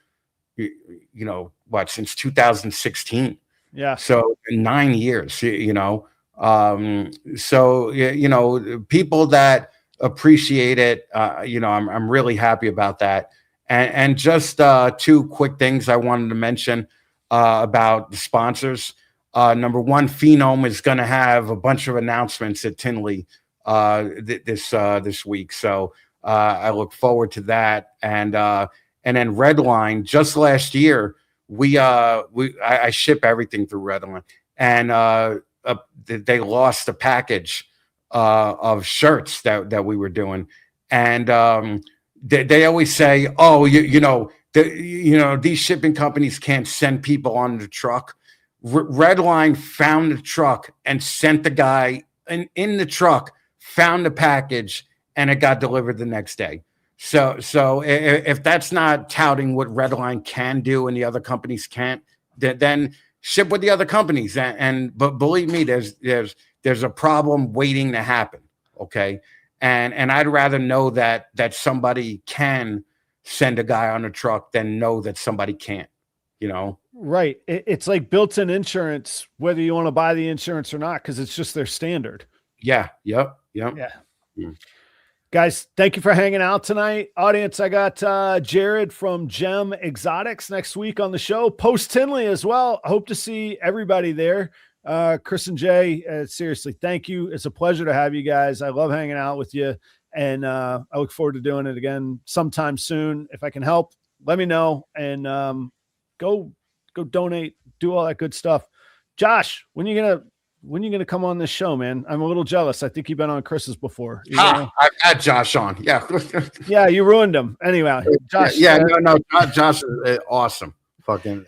since 2016. Yeah. So 9 years, people that appreciate it, I'm really happy about that. And just two quick things I wanted to mention about the sponsors. Number one, Phenome is going to have a bunch of announcements at Tinley this week, so I look forward to that. And then Redline, just last year, I ship everything through Redline, and they lost a package of shirts that we were doing, and they always say, oh, these shipping companies can't send people on the truck. Redline found the truck and sent the guy in the truck, found the package, and it got delivered the next day. So if that's not touting what Redline can do and the other companies can't, then ship with the other companies. But believe me, there's a problem waiting to happen. Okay. And I'd rather know that somebody can send a guy on a truck than know that somebody can't, Right. It's like built-in insurance, whether you want to buy the insurance or not, because it's just their standard. Yeah. Yep. Yeah. Guys, thank you for hanging out tonight. Audience, I got Jared from Gem Exotics next week on the show. Post Tinley as well. I hope to see everybody there. Chris and Jay, seriously, thank you. It's a pleasure to have you guys. I love hanging out with you, and I look forward to doing it again sometime soon. If I can help, let me know, and go donate, do all that good stuff. Josh, when you gonna come on this show, man? I'm a little jealous. I think you've been on Chris's before. I've had Josh on. Yeah. Yeah, you ruined him. Anyway, Josh. Yeah, no, Josh is awesome. Fucking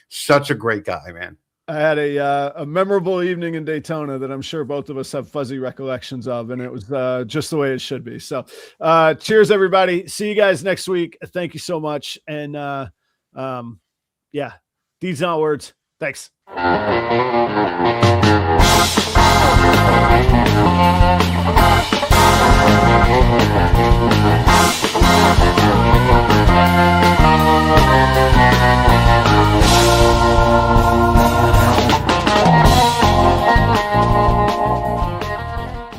such a great guy, man. I had a memorable evening in Daytona that I'm sure both of us have fuzzy recollections of, and it was just the way it should be. So cheers, everybody. See you guys next week. Thank you so much. And yeah, deeds not words. Thanks.